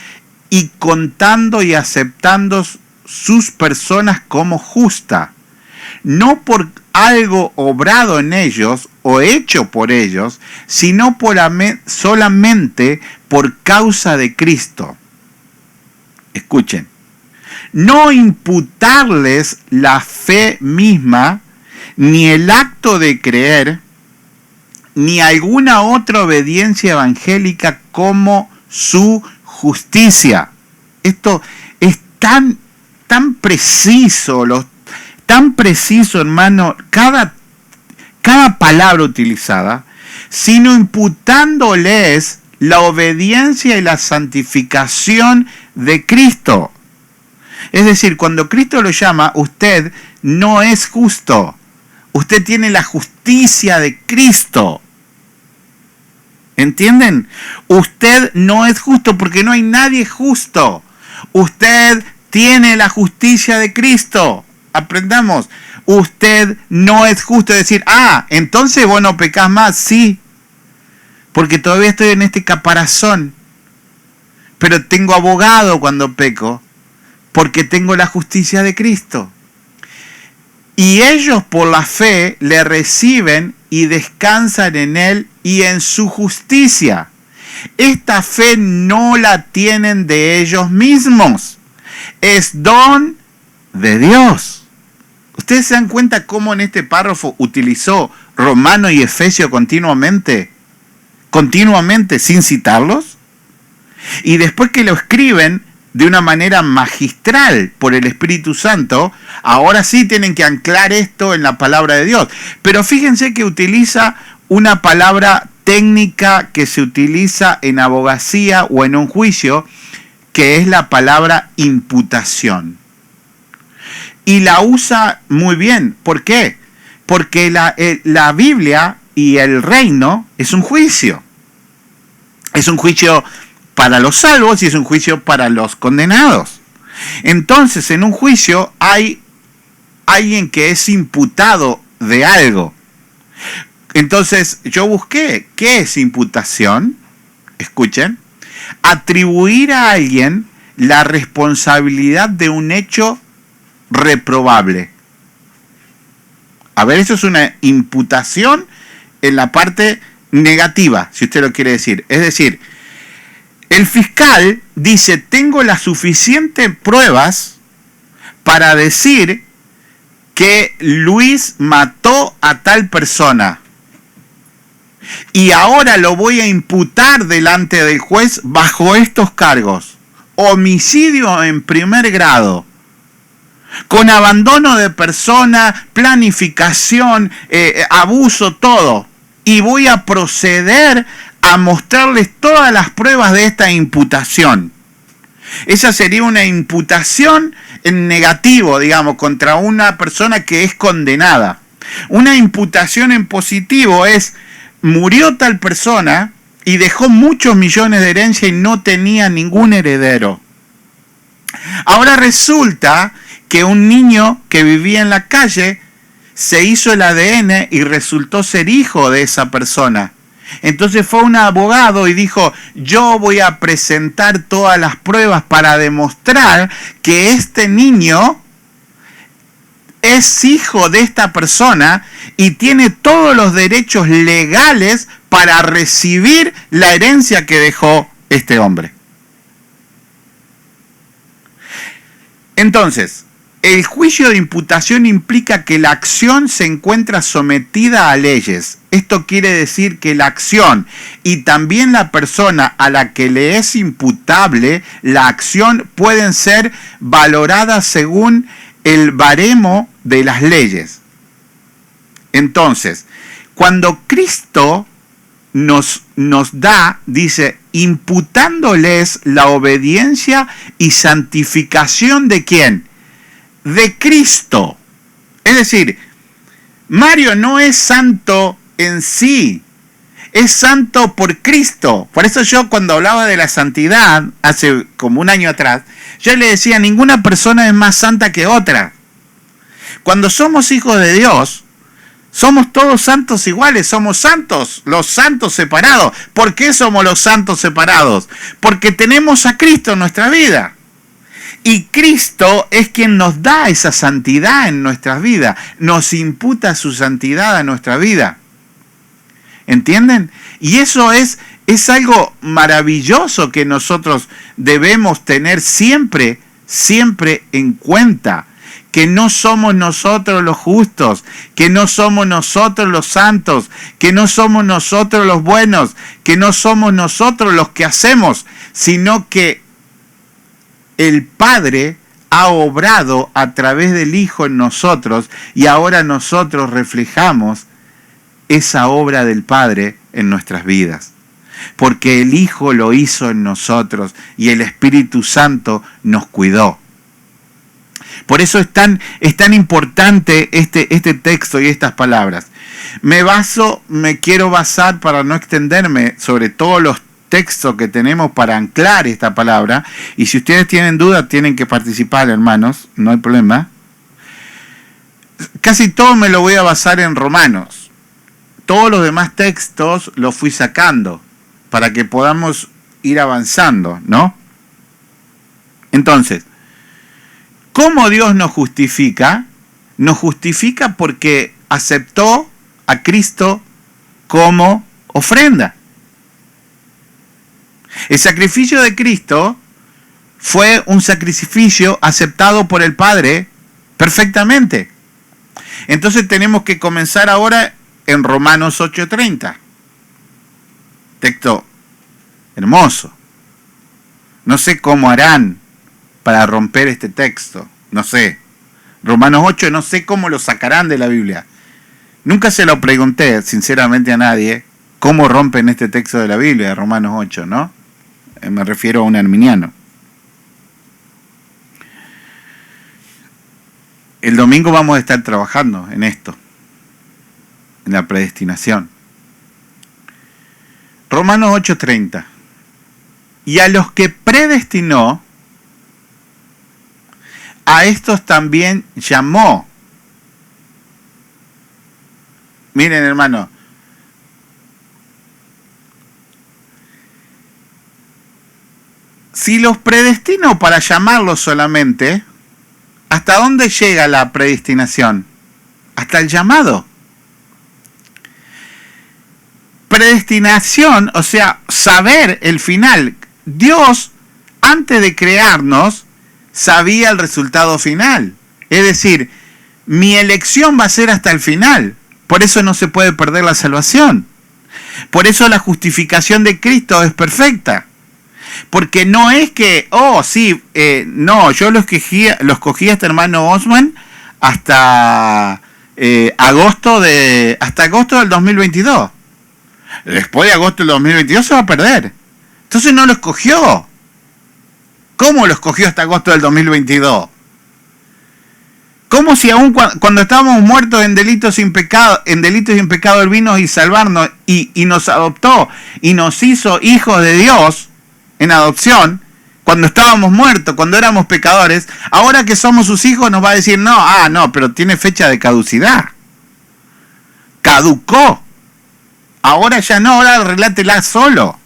y contando y aceptando sus personas como justa, no por algo obrado en ellos o hecho por ellos, sino solamente por causa de Cristo. Escuchen, no imputarles la fe misma, ni el acto de creer, ni alguna otra obediencia evangélica como su justicia. Esto es tan preciso, tan preciso, hermano, cada palabra utilizada, sino imputándoles la obediencia y la santificación de Cristo. Es decir, cuando Cristo lo llama, usted no es justo. Usted tiene la justicia de Cristo. ¿Entienden? Usted no es justo porque no hay nadie justo. Usted tiene la justicia de Cristo. Aprendamos. Usted no es justo. Decir, entonces vos no pecás más. Sí, porque todavía estoy en este caparazón. Pero tengo abogado cuando peco, porque tengo la justicia de Cristo. Y ellos por la fe le reciben y descansan en Él y en su justicia. Esta fe no la tienen de ellos mismos. Es don de Dios. ¿Ustedes se dan cuenta cómo en este párrafo utilizó Romano y Efesio continuamente, sin citarlos? Y después que lo escriben de una manera magistral por el Espíritu Santo, ahora sí tienen que anclar esto en la palabra de Dios. Pero fíjense que utiliza una palabra técnica que se utiliza en abogacía o en un juicio, que es la palabra imputación. Y la usa muy bien. ¿Por qué? Porque la Biblia y el reino es un juicio. Es un juicio para los salvos y es un juicio para los condenados. Entonces, en un juicio hay alguien que es imputado de algo. Entonces, yo busqué, ¿qué es imputación? Escuchen. Atribuir a alguien la responsabilidad de un hecho reprobable. A ver, eso es una imputación en la parte negativa, si usted lo quiere decir. Es decir, el fiscal dice, tengo las suficientes pruebas para decir que Luis mató a tal persona. Y ahora lo voy a imputar delante del juez bajo estos cargos. Homicidio en primer grado, con abandono de persona, planificación, abuso, todo. Y voy a proceder a mostrarles todas las pruebas de esta imputación. Esa sería una imputación en negativo, digamos, contra una persona que es condenada. Una imputación en positivo es, murió tal persona y dejó muchos millones de herencia y no tenía ningún heredero. Ahora resulta que un niño que vivía en la calle se hizo el ADN y resultó ser hijo de esa persona. Entonces fue un abogado y dijo, yo voy a presentar todas las pruebas para demostrar que este niño es hijo de esta persona y tiene todos los derechos legales para recibir la herencia que dejó este hombre. Entonces, el juicio de imputación implica que la acción se encuentra sometida a leyes. Esto quiere decir que la acción y también la persona a la que le es imputable la acción pueden ser valoradas según el baremo de las leyes. Entonces, cuando Cristo nos da, dice, imputándoles la obediencia y santificación ¿de quién? De Cristo. Es decir, Mario no es santo en sí, es santo por Cristo. Por eso yo cuando hablaba de la santidad, hace como un año atrás, yo le decía, ninguna persona es más santa que otra. Cuando somos hijos de Dios, somos todos santos iguales, somos santos, los santos separados. ¿Por qué somos los santos separados? Porque tenemos a Cristo en nuestra vida. Y Cristo es quien nos da esa santidad en nuestras vidas, nos imputa su santidad a nuestra vida. ¿Entienden? Y eso es algo maravilloso que nosotros debemos tener siempre en cuenta. Que no somos nosotros los justos, que no somos nosotros los santos, que no somos nosotros los buenos, que no somos nosotros los que hacemos, sino que el Padre ha obrado a través del Hijo en nosotros y ahora nosotros reflejamos esa obra del Padre en nuestras vidas. Porque el Hijo lo hizo en nosotros y el Espíritu Santo nos cuidó. Por eso es tan importante este texto y estas palabras. Me quiero basar, para no extenderme, sobre todos los textos que tenemos para anclar esta palabra. Y si ustedes tienen dudas, tienen que participar, hermanos, no hay problema. Casi todo me lo voy a basar en Romanos. Todos los demás textos los fui sacando para que podamos ir avanzando, ¿no? Entonces, ¿cómo Dios nos justifica? Nos justifica porque aceptó a Cristo como ofrenda. El sacrificio de Cristo fue un sacrificio aceptado por el Padre perfectamente. Entonces tenemos que comenzar ahora en Romanos 8:30. Texto hermoso. No sé cómo harán para romper este texto, no sé. Romanos 8, no sé cómo lo sacarán de la Biblia. Nunca se lo pregunté, sinceramente, a nadie, cómo rompen este texto de la Biblia, de Romanos 8, ¿no? Me refiero a un arminiano. El domingo vamos a estar trabajando en esto, en la predestinación. Romanos 8:30. Y a los que predestinó, a estos también llamó. Miren, hermano, si los predestinó para llamarlos solamente, ¿hasta dónde llega la predestinación? Hasta el llamado. Predestinación, o sea, saber el final. Dios, antes de crearnos, sabía el resultado final. Es decir, mi elección va a ser hasta el final. Por eso no se puede perder la salvación. Por eso la justificación de Cristo es perfecta. Porque no es que, no, yo lo escogí a este hermano Osman hasta agosto del 2022. Después de agosto del 2022 se va a perder. Entonces no lo escogió. ¿Cómo lo escogió hasta agosto del 2022? Como si aún cuando estábamos muertos en delitos y en pecado, Él vino y salvarnos y nos adoptó y nos hizo hijos de Dios en adopción, cuando estábamos muertos, cuando éramos pecadores. Ahora que somos sus hijos nos va a decir, no, pero tiene fecha de caducidad. Caducó. Ahora ya no, ahora relátela solo.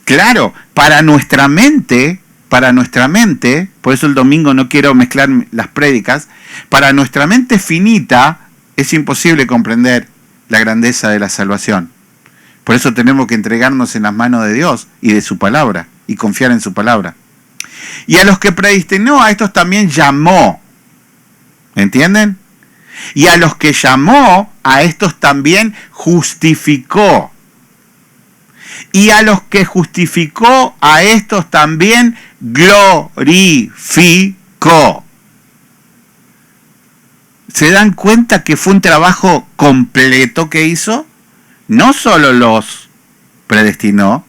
Claro, para nuestra mente, por eso el domingo no quiero mezclar las prédicas, para nuestra mente finita es imposible comprender la grandeza de la salvación. Por eso tenemos que entregarnos en las manos de Dios y de su palabra, y confiar en su palabra. Y a los que predestinó, a estos también llamó. ¿Entienden? Y a los que llamó, a estos también justificó. Y a los que justificó, a estos también glorificó. ¿Se dan cuenta que fue un trabajo completo que hizo? No solo los predestinó.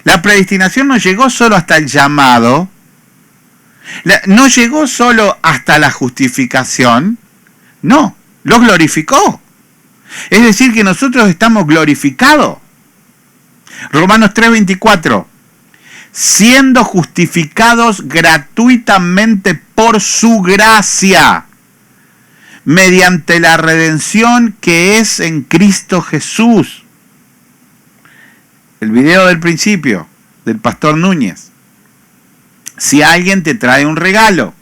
La predestinación no llegó solo hasta el llamado. No llegó solo hasta la justificación. No, lo glorificó. Es decir, que nosotros estamos glorificados. Romanos 3:24. Siendo justificados gratuitamente por su gracia, mediante la redención que es en Cristo Jesús. El video del principio, del pastor Núñez. Si alguien te trae un regalo,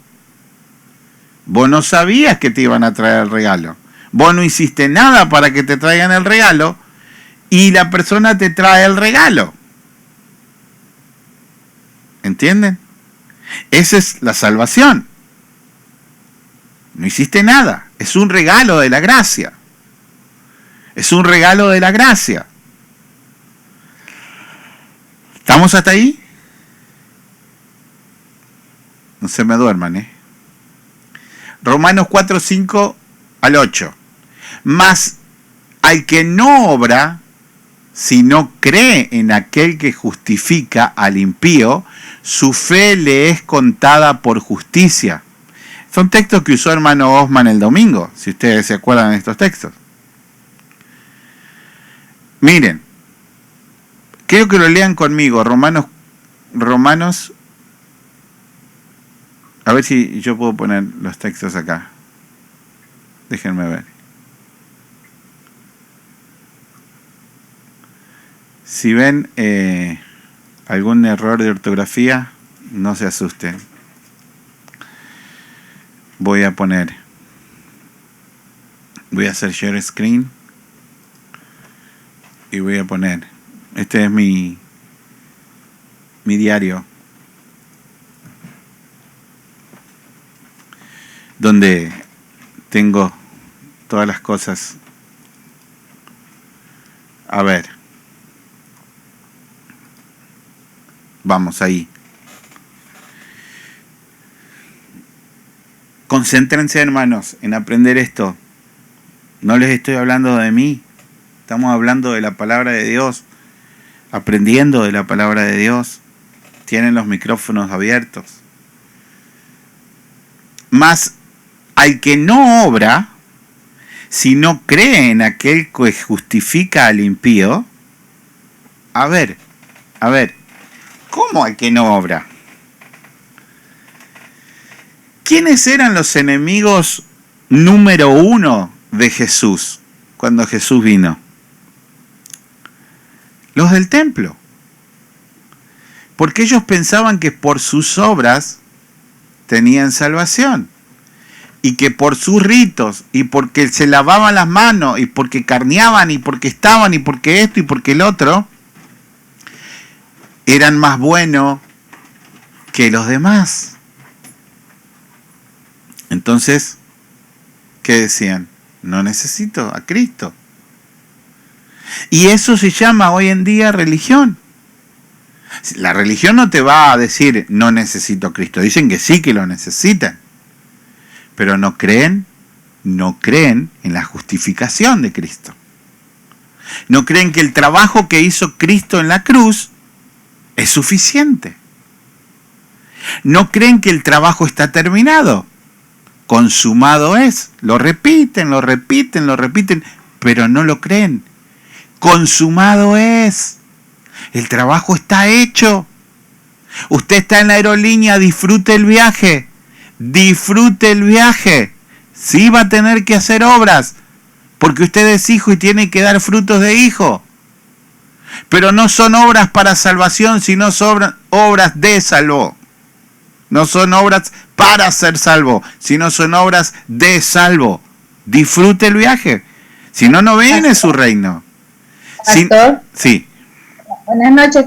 vos no sabías que te iban a traer el regalo. Vos no hiciste nada para que te traigan el regalo y la persona te trae el regalo. ¿Entienden? Esa es la salvación. No hiciste nada. Es un regalo de la gracia. Es un regalo de la gracia. ¿Estamos hasta ahí? No se me duerman, Romanos 4:5 al 8. Mas al que no obra, sino cree en aquel que justifica al impío, su fe le es contada por justicia. Son textos que usó hermano Osman el domingo, si ustedes se acuerdan de estos textos. Miren, quiero que lo lean conmigo, Romanos, a ver si yo puedo poner los textos acá. Déjenme ver. Si ven algún error de ortografía, no se asusten. Voy a hacer share screen y voy a poner, este es mi diario, donde tengo todas las cosas. A ver, vamos ahí. Concéntrense, hermanos, en aprender esto. No les estoy hablando de mí. Estamos hablando de la palabra de Dios. Aprendiendo de la palabra de Dios. Tienen los micrófonos abiertos. Mas al que no obra, si no cree en aquel que justifica al impío. A ver. ¿Cómo al que no obra? ¿Quiénes eran los enemigos número 1 de Jesús cuando Jesús vino? Los del templo. Porque ellos pensaban que por sus obras tenían salvación. Y que por sus ritos, y porque se lavaban las manos, y porque carneaban, y porque estaban, y porque esto, y porque el otro, eran más buenos que los demás. Entonces, ¿qué decían? No necesito a Cristo. Y eso se llama hoy en día religión. La religión no te va a decir no necesito a Cristo. Dicen que sí, que lo necesitan. Pero no creen en la justificación de Cristo. No creen que el trabajo que hizo Cristo en la cruz es suficiente. No creen que el trabajo está terminado. Consumado es. Lo repiten, pero no lo creen. Consumado es. El trabajo está hecho. Usted está en la aerolínea, disfrute el viaje. Disfrute el viaje. Sí va a tener que hacer obras, porque usted es hijo y tiene que dar frutos de hijo. Pero no son obras para salvación, sino son obras de salvo. No son obras para ser salvo, sino son obras de salvo. Disfrute el viaje. Si no, no viene su reino. Pastor. Sí. Buenas noches.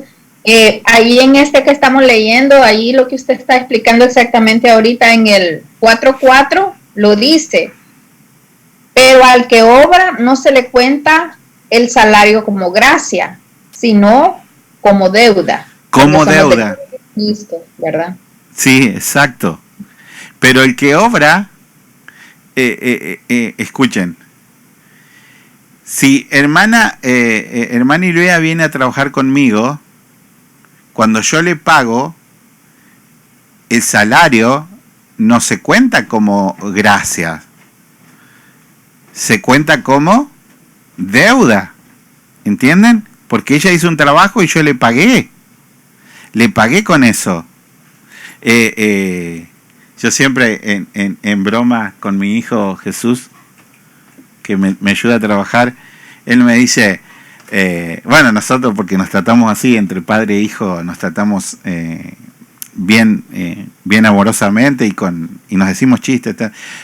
Ahí en este que estamos leyendo, ahí lo que usted está explicando exactamente ahorita en el 4:4, lo dice. Pero al que obra no se le cuenta el salario como gracia, sino como deuda. Como deuda. Cristo, ¿verdad? Sí, exacto. Pero el que obra, escuchen, si hermana Iluia viene a trabajar conmigo, cuando yo le pago, el salario no se cuenta como gracia, se cuenta como deuda, ¿entienden? Porque ella hizo un trabajo y yo le pagué con eso. Yo siempre en broma con mi hijo Jesús, que me ayuda a trabajar, él me dice, bueno, nosotros porque nos tratamos así, entre padre e hijo, nos tratamos bien amorosamente y nos decimos chistes.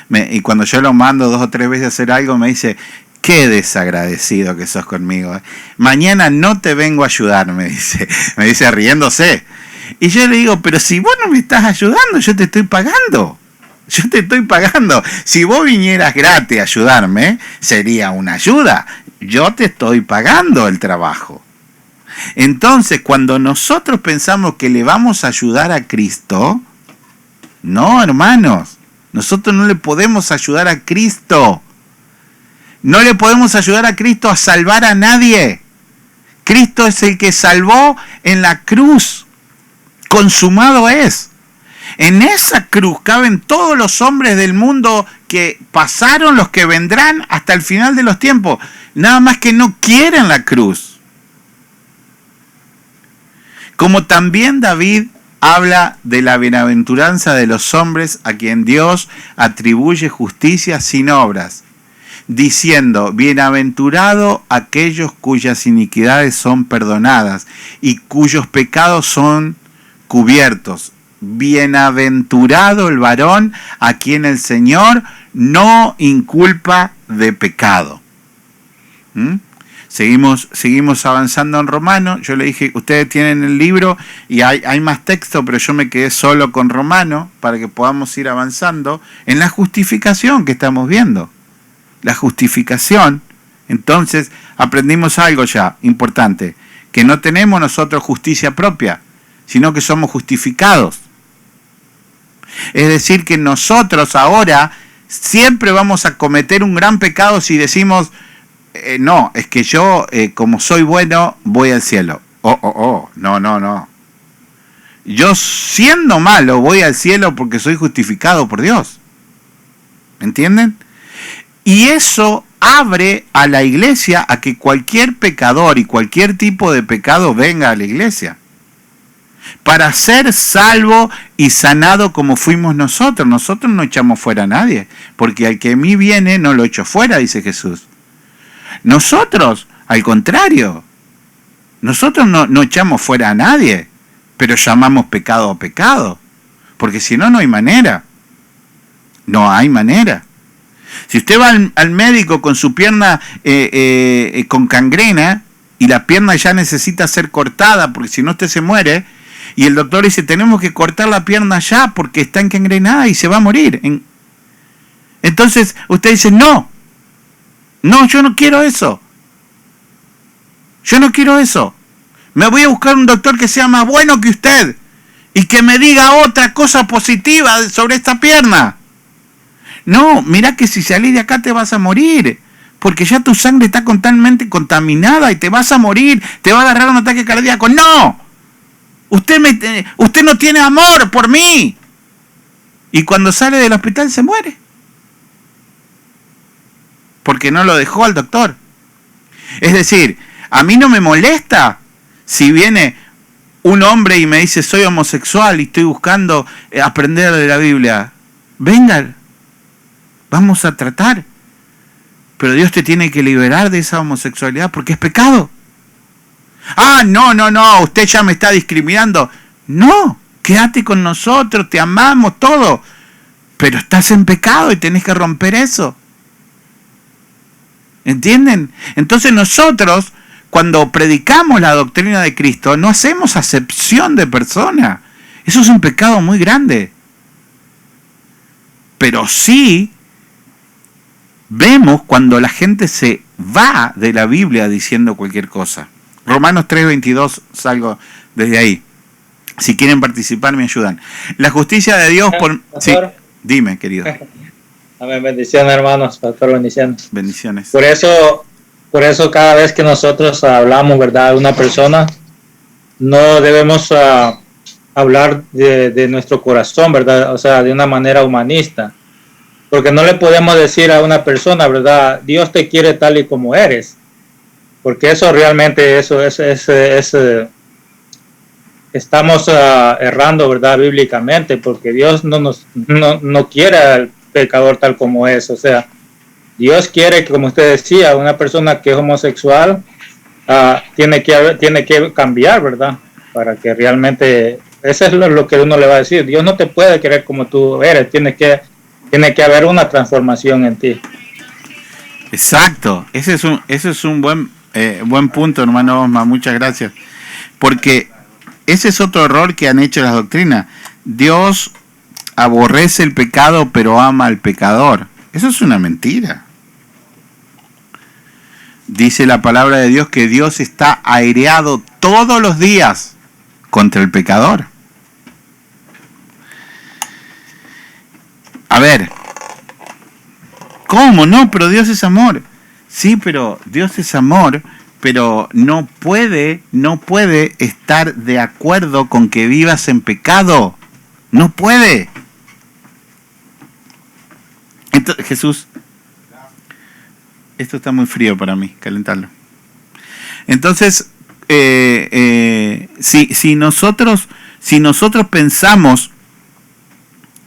Y cuando yo lo mando 2 o 3 veces a hacer algo, me dice, qué desagradecido que sos conmigo. Mañana no te vengo a ayudar, me dice riéndose. Y yo le digo, pero si vos no me estás ayudando, yo te estoy pagando. Si vos vinieras gratis a ayudarme, sería una ayuda. Yo te estoy pagando el trabajo. Entonces, cuando nosotros pensamos que le vamos a ayudar a Cristo, no, hermanos, nosotros no le podemos ayudar a Cristo. No le podemos ayudar a Cristo a salvar a nadie. Cristo es el que salvó en la cruz. Consumado es. En esa cruz caben todos los hombres del mundo que pasaron, los que vendrán hasta el final de los tiempos. Nada más que no quieren la cruz. Como también David habla de la bienaventuranza de los hombres a quien Dios atribuye justicia sin obras, diciendo, bienaventurado aquellos cuyas iniquidades son perdonadas y cuyos pecados son cubiertos. Bienaventurado el varón a quien el Señor no inculpa de pecado. Seguimos avanzando en Romano. Yo le dije, ustedes tienen el libro y hay más texto, pero yo me quedé solo con Romano para que podamos ir avanzando en la justificación que estamos viendo. La justificación. Entonces aprendimos algo ya importante, que no tenemos nosotros justicia propia, sino que somos justificados. Es decir, que nosotros ahora siempre vamos a cometer un gran pecado si decimos, no, es que yo, como soy bueno, voy al cielo. No. Yo siendo malo voy al cielo porque soy justificado por Dios. ¿Entienden? Y eso abre a la iglesia a que cualquier pecador y cualquier tipo de pecado venga a la iglesia. Para ser salvo y sanado como fuimos nosotros. Nosotros no echamos fuera a nadie, porque al que a mí viene no lo echo fuera, dice Jesús. Nosotros, al contrario, nosotros no echamos fuera a nadie, pero llamamos pecado a pecado, porque si no, no hay manera. No hay manera. Si usted va al médico con su pierna con gangrena y la pierna ya necesita ser cortada, porque si no usted se muere, y el doctor dice, tenemos que cortar la pierna ya porque está engangrenada y se va a morir. Entonces usted dice, no, yo no quiero eso. Me voy a buscar un doctor que sea más bueno que usted y que me diga otra cosa positiva sobre esta pierna. No, mira que si salís de acá te vas a morir, porque ya tu sangre está totalmente contaminada y te vas a morir, te va a agarrar un ataque cardíaco. No, Usted no tiene amor por mí. Y cuando sale del hospital se muere. Porque no lo dejó al doctor. Es decir, a mí no me molesta si viene un hombre y me dice soy homosexual y estoy buscando aprender de la Biblia. Venga, vamos a tratar. Pero Dios te tiene que liberar de esa homosexualidad porque es pecado. Ah, no, usted ya me está discriminando. No, quédate con nosotros, te amamos, todo. Pero estás en pecado y tenés que romper eso. ¿Entienden? Entonces nosotros, cuando predicamos la doctrina de Cristo, no hacemos acepción de persona. Eso es un pecado muy grande. Pero sí vemos cuando la gente se va de la Biblia diciendo cualquier cosa. Romanos 3:22, salgo desde ahí. Si quieren participar, me ayudan. La justicia de Dios por... Sí, dime, querido. Amén, bendiciones, hermanos, pastor, bendiciones. Bendiciones. Por eso cada vez que nosotros hablamos, ¿verdad?, de una persona, no debemos hablar de nuestro corazón, ¿verdad? O sea, de una manera humanista. Porque no le podemos decir a una persona, ¿verdad?, Dios te quiere tal y como eres. Porque eso realmente, estamos errando, ¿verdad?, bíblicamente, porque Dios no quiere al pecador tal como es. O sea, Dios quiere que, como usted decía, una persona que es homosexual tiene que cambiar, ¿verdad? Para que realmente, eso es lo que uno le va a decir. Dios no te puede querer como tú eres, tiene que haber una transformación en ti. Exacto, ese es un buen punto, hermano Osma, muchas gracias. Porque ese es otro error que han hecho las doctrinas. Dios aborrece el pecado, pero ama al pecador. Eso es una mentira. Dice la palabra de Dios que Dios está aireado todos los días contra el pecador. A ver, ¿cómo? No, pero Dios es amor. Sí, pero Dios es amor, pero no puede estar de acuerdo con que vivas en pecado. No puede. Entonces, Jesús, esto está muy frío para mí, calentarlo. Entonces, si nosotros pensamos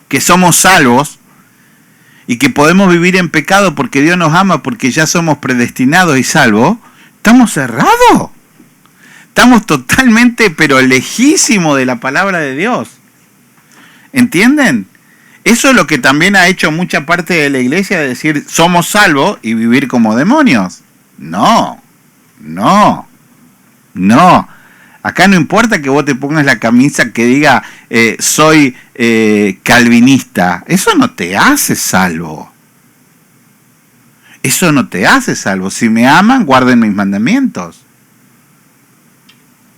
que somos salvos y que podemos vivir en pecado porque Dios nos ama, porque ya somos predestinados y salvos, estamos errados. Estamos totalmente, pero lejísimos de la palabra de Dios. ¿Entienden? Eso es lo que también ha hecho mucha parte de la iglesia, de decir somos salvos y vivir como demonios. No. Acá no importa que vos te pongas la camisa que diga soy calvinista. Eso no te hace salvo. Eso no te hace salvo. Si me aman, guarden mis mandamientos.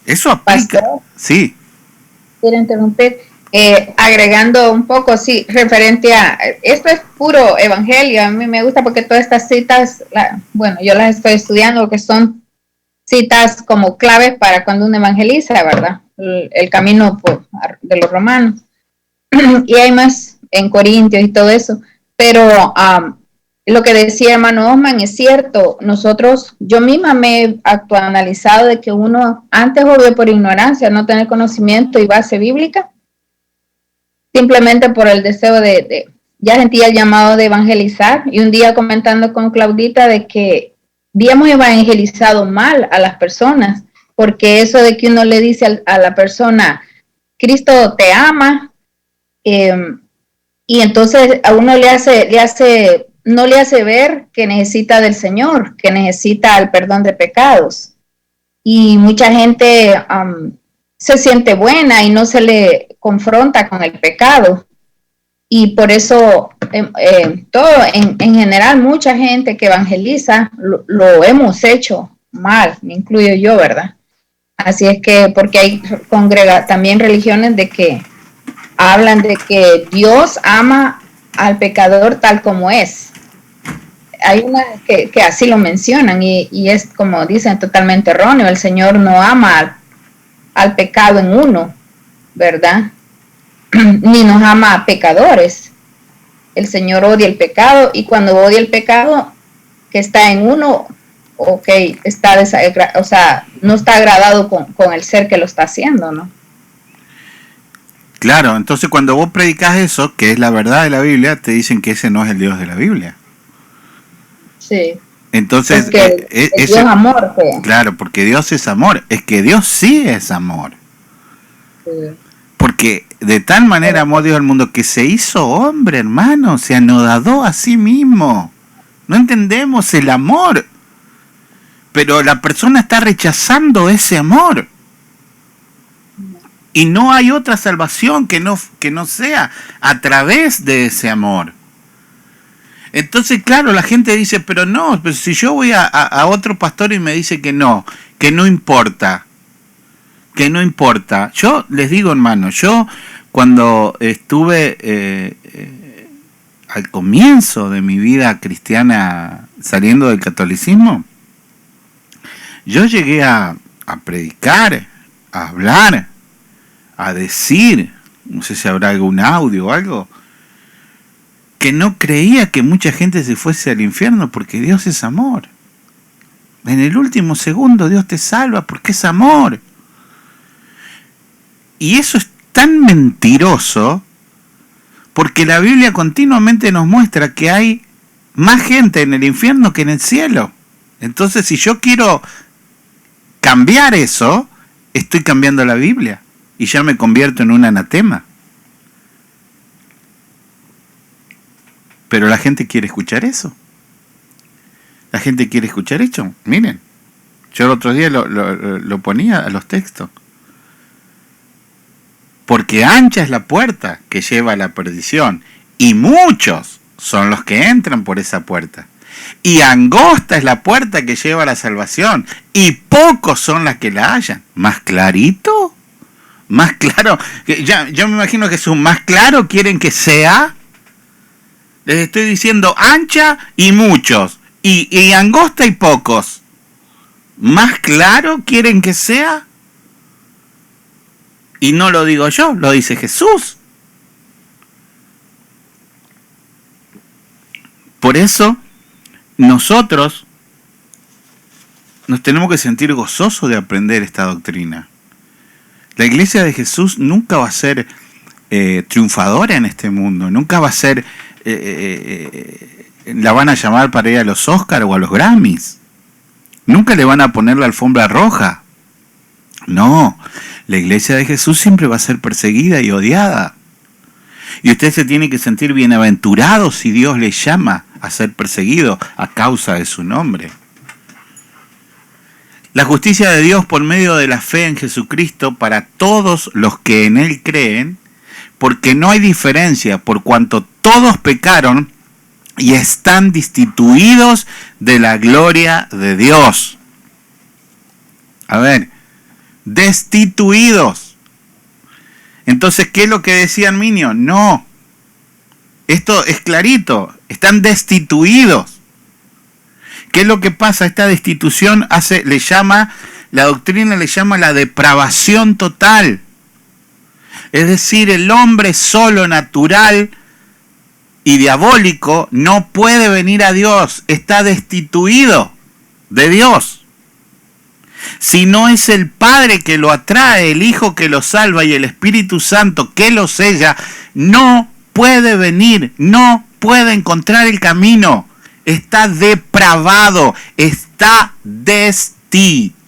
Eso aplica. Pastor, sí. quiero interrumpir. Agregando un poco, sí, referente a esto es puro evangelio. A mí me gusta porque todas estas citas, yo las estoy estudiando porque son citas como claves para cuando uno evangeliza, ¿verdad? El camino de los romanos. Y hay más en Corintios y todo eso. Pero lo que decía hermano Osman es cierto. Yo misma me he autoanalizado de que uno antes obvio por ignorancia, no tener conocimiento y base bíblica, simplemente por el deseo ya sentía el llamado de evangelizar, y un día comentando con Claudita de que habíamos evangelizado mal a las personas, porque eso de que uno le dice a la persona, Cristo te ama, y entonces a uno no le hace ver que necesita del Señor, que necesita el perdón de pecados, y mucha gente se siente buena y no se le confronta con el pecado. Y por eso en general mucha gente que evangeliza lo hemos hecho mal, me incluyo yo, ¿verdad? Así es que porque hay también religiones de que hablan de que Dios ama al pecador tal como es. Hay unas que así lo mencionan y es como dicen totalmente erróneo. El Señor no ama al pecado en uno, ¿verdad? Ni nos ama a pecadores. El Señor odia el pecado, y cuando odia el pecado que está en uno, está no está agradado con el ser que lo está haciendo, ¿no? Claro, entonces cuando vos predicas eso, que es la verdad de la Biblia, te dicen que ese no es el Dios de la Biblia. Sí. Entonces, Dios es amor. Claro, porque Dios es amor. Es que Dios sí es amor. Sí. Porque de tal manera amó Dios al mundo que se hizo hombre, hermano, se anodadó a sí mismo. No entendemos el amor, pero la persona está rechazando ese amor. Y no hay otra salvación que no sea a través de ese amor. Entonces, claro, la gente dice, pero no, pero si yo voy a otro pastor y me dice que no importa. Yo les digo, hermano, yo cuando estuve al comienzo de mi vida cristiana saliendo del catolicismo, yo llegué a predicar, a hablar, a decir, no sé si habrá algún audio o algo, que no creía que mucha gente se fuese al infierno porque Dios es amor. En el último segundo Dios te salva porque es amor. Y eso es tan mentiroso porque la Biblia continuamente nos muestra que hay más gente en el infierno que en el cielo. Entonces, si yo quiero cambiar eso, estoy cambiando la Biblia y ya me convierto en un anatema. Pero la gente quiere escuchar eso. La gente quiere escuchar eso. Miren, yo el otro día lo ponía a los textos. Porque ancha es la puerta que lleva a la perdición, y muchos son los que entran por esa puerta. Y angosta es la puerta que lleva a la salvación, y pocos son las que la hallan. ¿Más clarito? ¿Más claro? Yo me imagino que es un más claro quieren que sea. Les estoy diciendo ancha y muchos, y angosta y pocos. ¿Más claro quieren que sea? Y no lo digo yo, lo dice Jesús. Por eso, nosotros nos tenemos que sentir gozosos de aprender esta doctrina. La iglesia de Jesús nunca va a ser triunfadora en este mundo, nunca va a ser, la van a llamar para ir a los Oscars o a los Grammys. Nunca le van a poner la alfombra roja. No, la iglesia de Jesús siempre va a ser perseguida y odiada. Y usted se tiene que sentir bienaventurado si Dios le llama a ser perseguido a causa de su nombre. La justicia de Dios por medio de la fe en Jesucristo para todos los que en Él creen, porque no hay diferencia, por cuanto todos pecaron y están destituidos de la gloria de Dios. A ver, destituidos. Entonces, ¿qué es lo que decía Arminio? No, esto es clarito, están destituidos. ¿Qué es lo que pasa? Esta destitución la doctrina le llama la depravación total. Es decir, el hombre solo, natural y diabólico, no puede venir a Dios, está destituido de Dios. Si no es el Padre que lo atrae, el Hijo que lo salva y el Espíritu Santo que lo sella, no puede venir, no puede encontrar el camino. Está depravado, está destituido.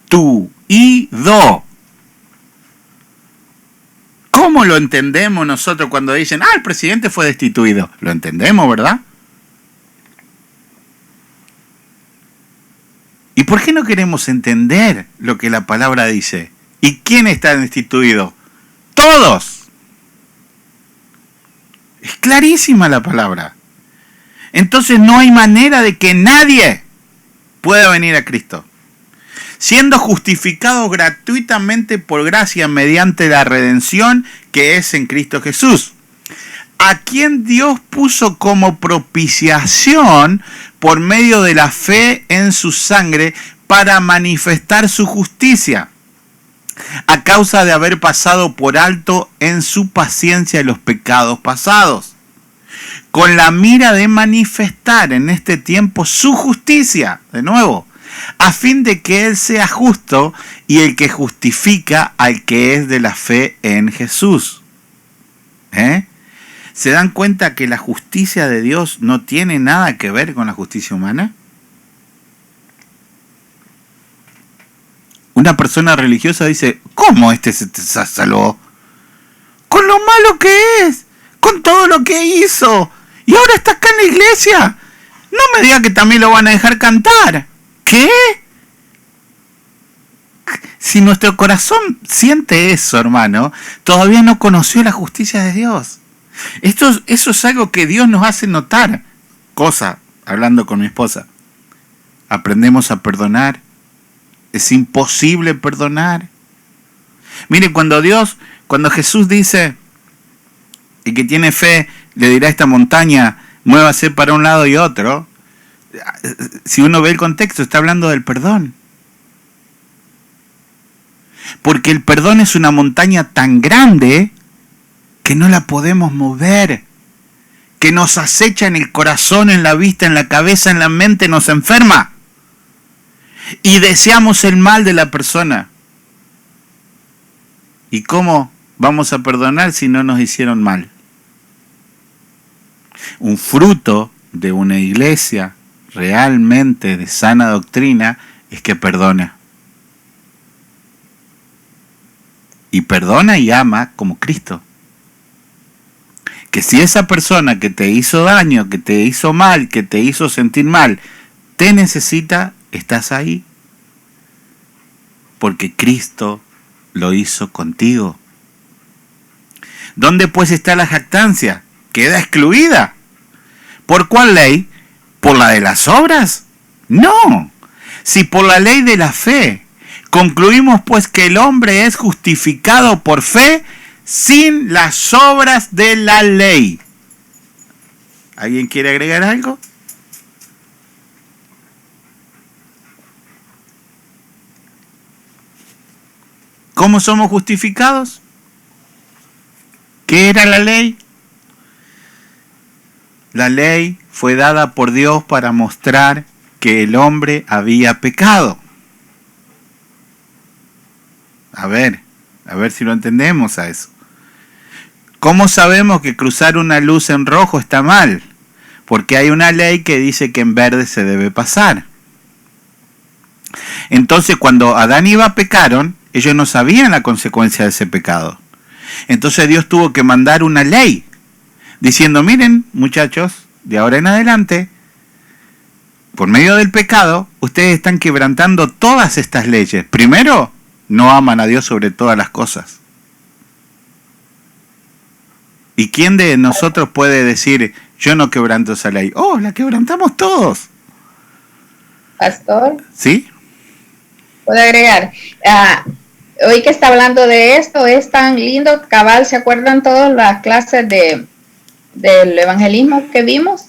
¿Cómo lo entendemos nosotros cuando dicen, el presidente fue destituido? Lo entendemos, ¿verdad? ¿Y por qué no queremos entender lo que la palabra dice? ¿Y quién está destituido? ¡Todos! Es clarísima la palabra. Entonces no hay manera de que nadie pueda venir a Cristo. Siendo justificados gratuitamente por gracia mediante la redención que es en Cristo Jesús, a quien Dios puso como propiciación por medio de la fe en su sangre para manifestar su justicia. a causa de haber pasado por alto en su paciencia los pecados pasados, con la mira de manifestar en este tiempo su justicia, de nuevo, a fin de que Él sea justo y el que justifica al que es de la fe en Jesús. ¿Se dan cuenta que la justicia de Dios no tiene nada que ver con la justicia humana? Una persona religiosa dice, ¿cómo este se salvó? Con lo malo que es, con todo lo que hizo, y ahora está acá en la iglesia. No me diga que también lo van a dejar cantar. ¿Qué? Si nuestro corazón siente eso, hermano, todavía no conoció la justicia de Dios. Eso es algo que Dios nos hace notar. Hablando con mi esposa, aprendemos a perdonar. Es imposible perdonar. Mire, cuando Jesús dice, el que tiene fe le dirá a esta montaña, muévase para un lado y otro. Si uno ve el contexto, está hablando del perdón. Porque el perdón es una montaña tan grande que no la podemos mover, que nos acecha en el corazón, en la vista, en la cabeza, en la mente, nos enferma. Y deseamos el mal de la persona. ¿Y cómo vamos a perdonar si no nos hicieron mal? Un fruto de una iglesia realmente de sana doctrina es que perdona. Y perdona y ama como Cristo. Que si esa persona que te hizo daño, que te hizo mal, que te hizo sentir mal, te necesita, estás ahí. Porque Cristo lo hizo contigo. ¿Dónde pues está la jactancia? Queda excluida. ¿Por cuál ley? ¿Por la de las obras? No. Si por la ley de la fe concluimos pues que el hombre es justificado por fe sin las obras de la ley. ¿Alguien quiere agregar algo? ¿Cómo somos justificados? ¿Qué era la ley? La ley fue dada por Dios para mostrar que el hombre había pecado. A ver si lo entendemos a eso. ¿Cómo sabemos que cruzar una luz en rojo está mal? Porque hay una ley que dice que en verde se debe pasar. Entonces, cuando Adán y Eva pecaron, ellos no sabían la consecuencia de ese pecado. Entonces Dios tuvo que mandar una ley diciendo, miren, muchachos, de ahora en adelante, por medio del pecado, ustedes están quebrantando todas estas leyes. Primero, no aman a Dios sobre todas las cosas. ¿Y quién de nosotros puede decir, yo no quebranto esa ley? ¡Oh, la quebrantamos todos! Pastor. ¿Sí? ¿Puedo agregar? Hoy que está hablando de esto, es tan lindo, cabal, ¿se acuerdan todas las clases del evangelismo que vimos?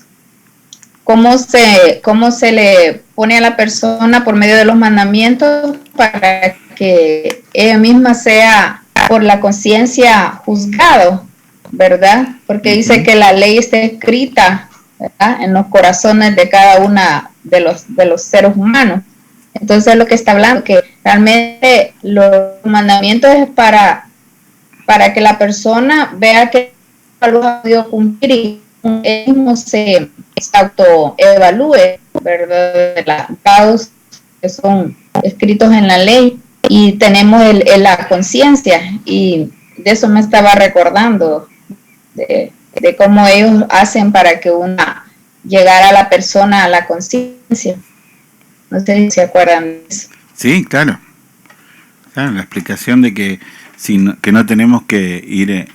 Cómo se le pone a la persona por medio de los mandamientos para que ella misma sea por la conciencia juzgado, ¿verdad? Porque dice que la ley está escrita, ¿verdad?, en los corazones de cada una de los seres humanos. Entonces lo que está hablando, que realmente los mandamientos es para que la persona vea que lo ha podido cumplir y él mismo se autoevalúe, ¿verdad?, de los pecados que son escritos en la ley, y tenemos la conciencia, y de eso me estaba recordando, de cómo ellos hacen para que llegara a la persona a la conciencia. No sé si se acuerdan de eso. Sí, claro. Claro, la explicación de que no tenemos que ir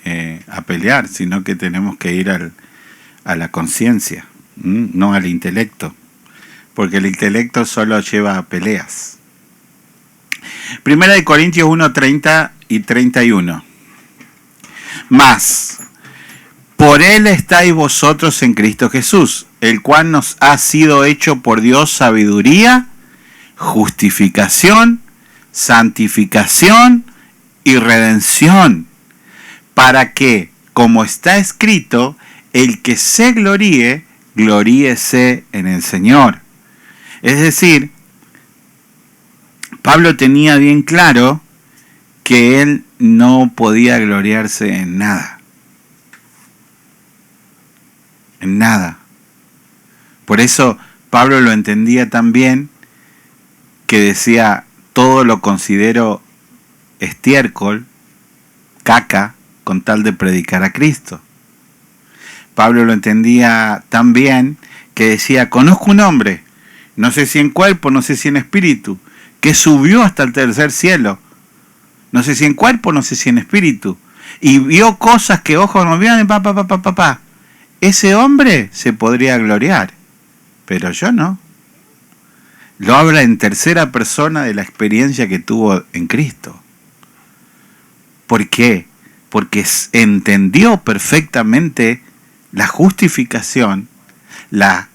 a pelear, sino que tenemos que ir a la conciencia, no al intelecto, porque el intelecto solo lleva a peleas. Primera de Corintios 1, 30 y 31. Mas, por él estáis vosotros en Cristo Jesús, el cual nos ha sido hecho por Dios sabiduría, justificación, santificación y redención, para que, como está escrito, el que se gloríe, gloríese en el Señor. Es decir, Pablo tenía bien claro que él no podía gloriarse en nada. En nada. Por eso Pablo lo entendía tan bien que decía, todo lo considero estiércol, caca, con tal de predicar a Cristo. Pablo lo entendía tan bien que decía, conozco un hombre, no sé si en cuerpo, no sé si en espíritu, que subió hasta el tercer cielo, no sé si en cuerpo, no sé si en espíritu, y vio cosas que ojos no vieron, papá. Ese hombre se podría gloriar, pero yo no. Lo habla en tercera persona de la experiencia que tuvo en Cristo. ¿Por qué? Porque entendió perfectamente la justificación, la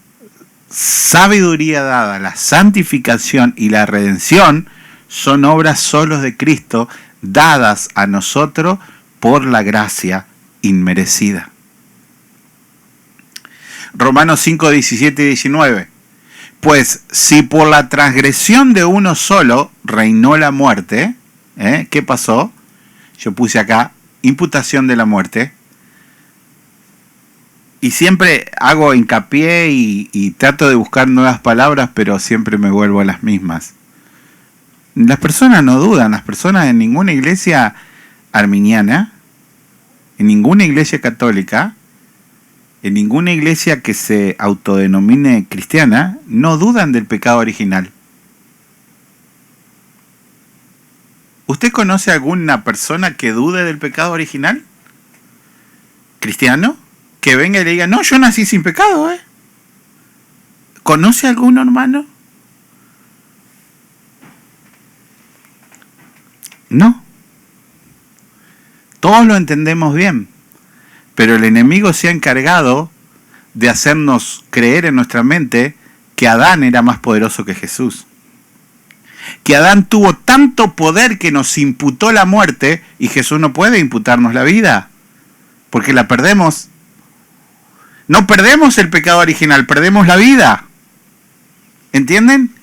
sabiduría dada, la santificación y la redención son obras solos de Cristo dadas a nosotros por la gracia inmerecida. Romanos 5, 17 y 19. Pues si por la transgresión de uno solo reinó la muerte, ¿qué pasó? Yo puse acá, imputación de la muerte. Y siempre hago hincapié y trato de buscar nuevas palabras, pero siempre me vuelvo a las mismas. Las personas no dudan, las personas en ninguna iglesia arminiana, en ninguna iglesia católica, en ninguna iglesia que se autodenomine cristiana, no dudan del pecado original. ¿Usted conoce alguna persona que dude del pecado original? ¿Cristiano? Que venga y le diga, no, yo nací sin pecado, ¿Conoce alguno, hermano? No. Todos lo entendemos bien, pero el enemigo se ha encargado de hacernos creer en nuestra mente que Adán era más poderoso que Jesús. Que Adán tuvo tanto poder que nos imputó la muerte y Jesús no puede imputarnos la vida, porque la perdemos. No perdemos el pecado original, perdemos la vida. ¿Entienden?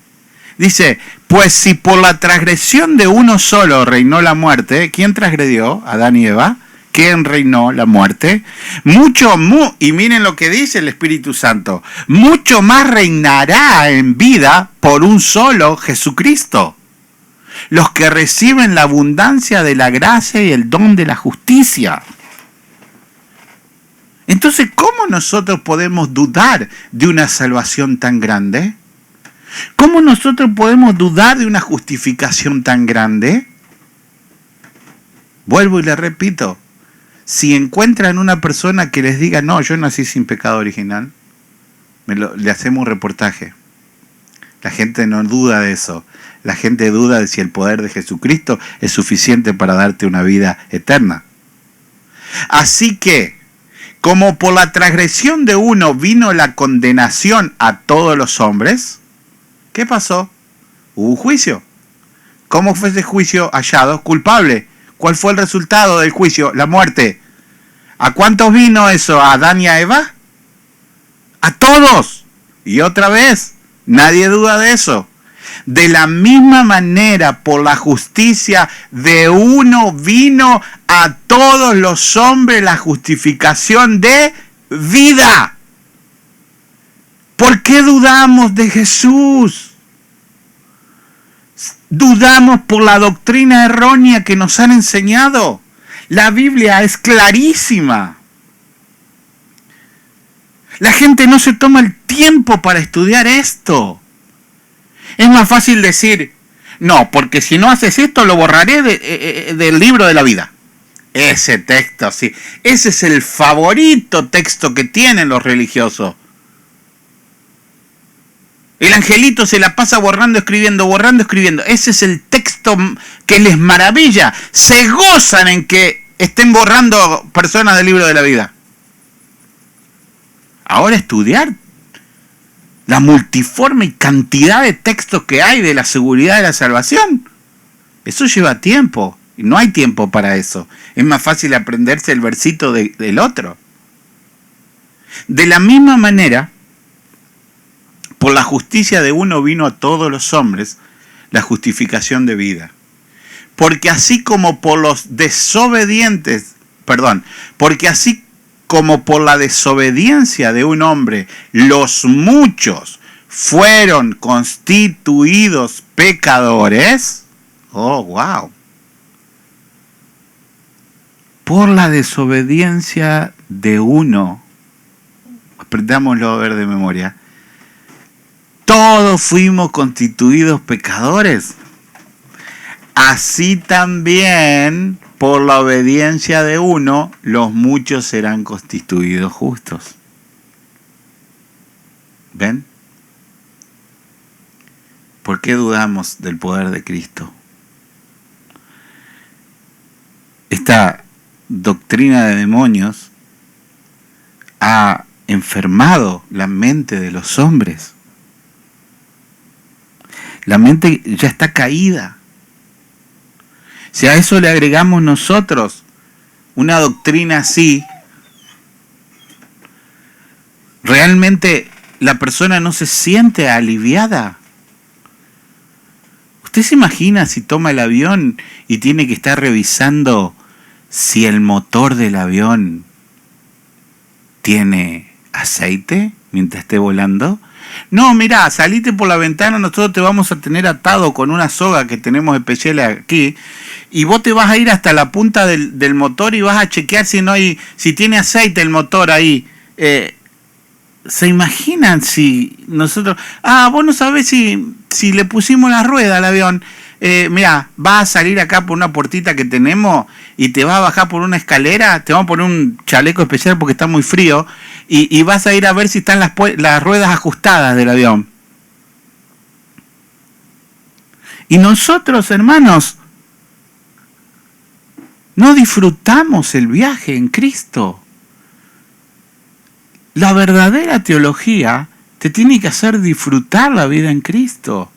Dice, pues si por la transgresión de uno solo reinó la muerte, ¿quién transgredió? Adán y Eva. ¿Quién reinó la muerte? Y miren lo que dice el Espíritu Santo, mucho más reinará en vida por un solo Jesucristo, los que reciben la abundancia de la gracia y el don de la justicia. Entonces, ¿cómo nosotros podemos dudar de una salvación tan grande? ¿Cómo nosotros podemos dudar de una justificación tan grande? Vuelvo y le repito, si encuentran una persona que les diga, no, yo nací sin pecado original, le hacemos un reportaje. La gente no duda de eso. La gente duda de si el poder de Jesucristo es suficiente para darte una vida eterna. Así que, como por la transgresión de uno vino la condenación a todos los hombres, ¿qué pasó? Hubo un juicio. ¿Cómo fue ese juicio hallado? Culpable. ¿Cuál fue el resultado del juicio? La muerte. ¿A cuántos vino eso? ¿A Adán y a Eva? ¡A todos! Y otra vez, nadie duda de eso. De la misma manera, por la justicia de uno vino a todos los hombres la justificación de vida. ¿Por qué dudamos de Jesús? Dudamos por la doctrina errónea que nos han enseñado. La Biblia es clarísima. La gente no se toma el tiempo para estudiar esto. Es más fácil decir, no, porque si no haces esto lo borraré del libro de la vida. Ese texto, sí. Ese es el favorito texto que tienen los religiosos. El angelito se la pasa borrando, escribiendo. Ese es el texto que les maravilla. Se gozan en que estén borrando personas del libro de la vida. Ahora estudiar la multiforme cantidad de textos que hay de la seguridad de la salvación. Eso lleva tiempo. Y no hay tiempo para eso. Es más fácil aprenderse el versito del otro. De la misma manera, por la justicia de uno vino a todos los hombres la justificación de vida. Porque así como por los desobedientes, porque así como por la desobediencia de un hombre, los muchos fueron constituidos pecadores. Oh, wow. Por la desobediencia de uno, aprendámoslo a ver de memoria, todos fuimos constituidos pecadores. Así también, por la obediencia de uno, los muchos serán constituidos justos. ¿Ven? ¿Por qué dudamos del poder de Cristo? Esta doctrina de demonios ha enfermado la mente de los hombres. La mente ya está caída. Si a eso le agregamos nosotros una doctrina así, realmente la persona no se siente aliviada. ¿Usted se imagina si toma el avión y tiene que estar revisando si el motor del avión tiene aceite mientras esté volando? No, mirá, salite por la ventana, nosotros te vamos a tener atado con una soga que tenemos especial aquí, y vos te vas a ir hasta la punta del motor y vas a chequear si tiene aceite el motor ahí. ¿Se imaginan si nosotros... vos no sabés si le pusimos la rueda al avión. Mirá, vas a salir acá por una puertita que tenemos y te vas a bajar por una escalera, te vamos a poner un chaleco especial porque está muy frío, y vas a ir a ver si están las ruedas ajustadas del avión. Y nosotros, hermanos, no disfrutamos el viaje en Cristo. La verdadera teología te tiene que hacer disfrutar la vida en Cristo.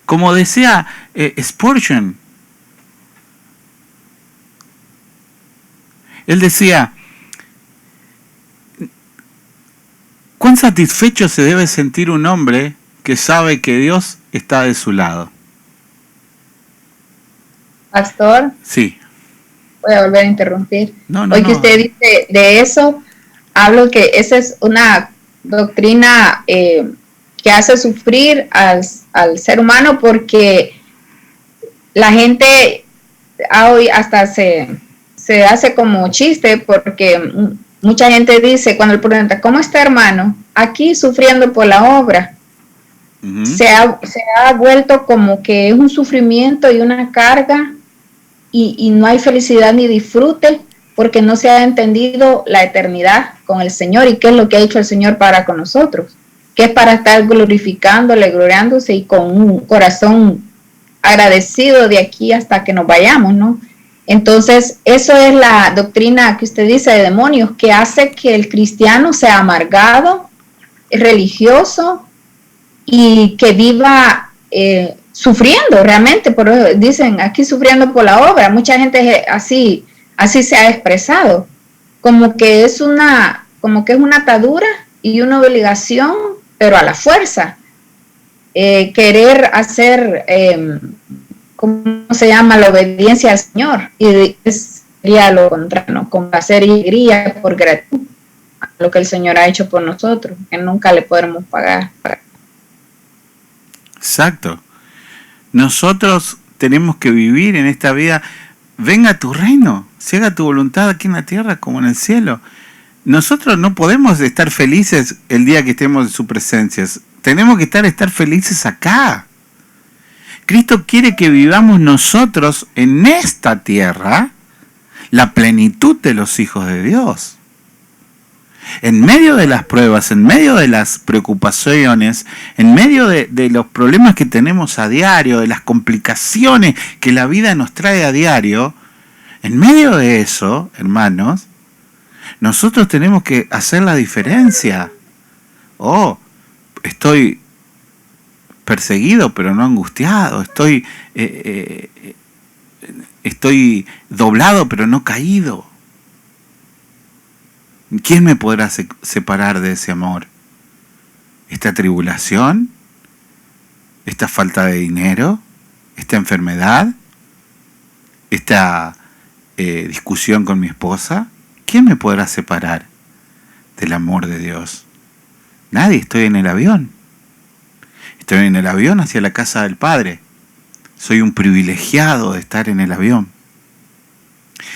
Como decía Spurgeon, él decía, ¿cuán satisfecho se debe sentir un hombre que sabe que Dios está de su lado? Pastor. Sí. Voy a volver a interrumpir. No, Hoy que usted dice de eso, hablo que esa es una doctrina que hace sufrir al ser humano, porque la gente hoy hasta se hace como chiste, porque mucha gente dice, cuando le pregunta, ¿cómo está, hermano? Aquí sufriendo por la obra. Uh-huh. Se ha vuelto como que es un sufrimiento y una carga, y no hay felicidad ni disfrute, porque no se ha entendido la eternidad con el Señor y qué es lo que ha hecho el Señor para con nosotros, que es para estar glorificándole, gloriándose y con un corazón agradecido de aquí hasta que nos vayamos, ¿no? Entonces, eso es la doctrina que usted dice de demonios, que hace que el cristiano sea amargado, religioso, y que viva sufriendo realmente. Por eso dicen aquí sufriendo por la obra. Mucha gente así se ha expresado, como que es una atadura y una obligación, pero a la fuerza, querer hacer ¿cómo se llama? La obediencia al Señor, y sería lo contrario, ¿no? Como hacer alegría por gratitud a lo que el Señor ha hecho por nosotros, que nunca le podremos pagar. Exacto. Nosotros tenemos que vivir en esta vida. Venga tu reino, se haga tu voluntad aquí en la tierra como en el cielo. Nosotros no podemos estar felices el día que estemos en su presencia. Tenemos que estar felices acá. Cristo quiere que vivamos nosotros en esta tierra la plenitud de los hijos de Dios. En medio de las pruebas, en medio de las preocupaciones, en medio de los problemas que tenemos a diario, de las complicaciones que la vida nos trae a diario, en medio de eso, hermanos, nosotros tenemos que hacer la diferencia. perseguido, pero no angustiado. Estoy doblado, pero no caído. ¿Quién me podrá separar de ese amor? ¿Esta tribulación? ¿Esta falta de dinero? ¿Esta enfermedad? ¿Esta discusión con mi esposa? ¿Quién me podrá separar del amor de Dios? Nadie. Estoy en el avión. Estoy en el avión hacia la casa del Padre. Soy un privilegiado de estar en el avión,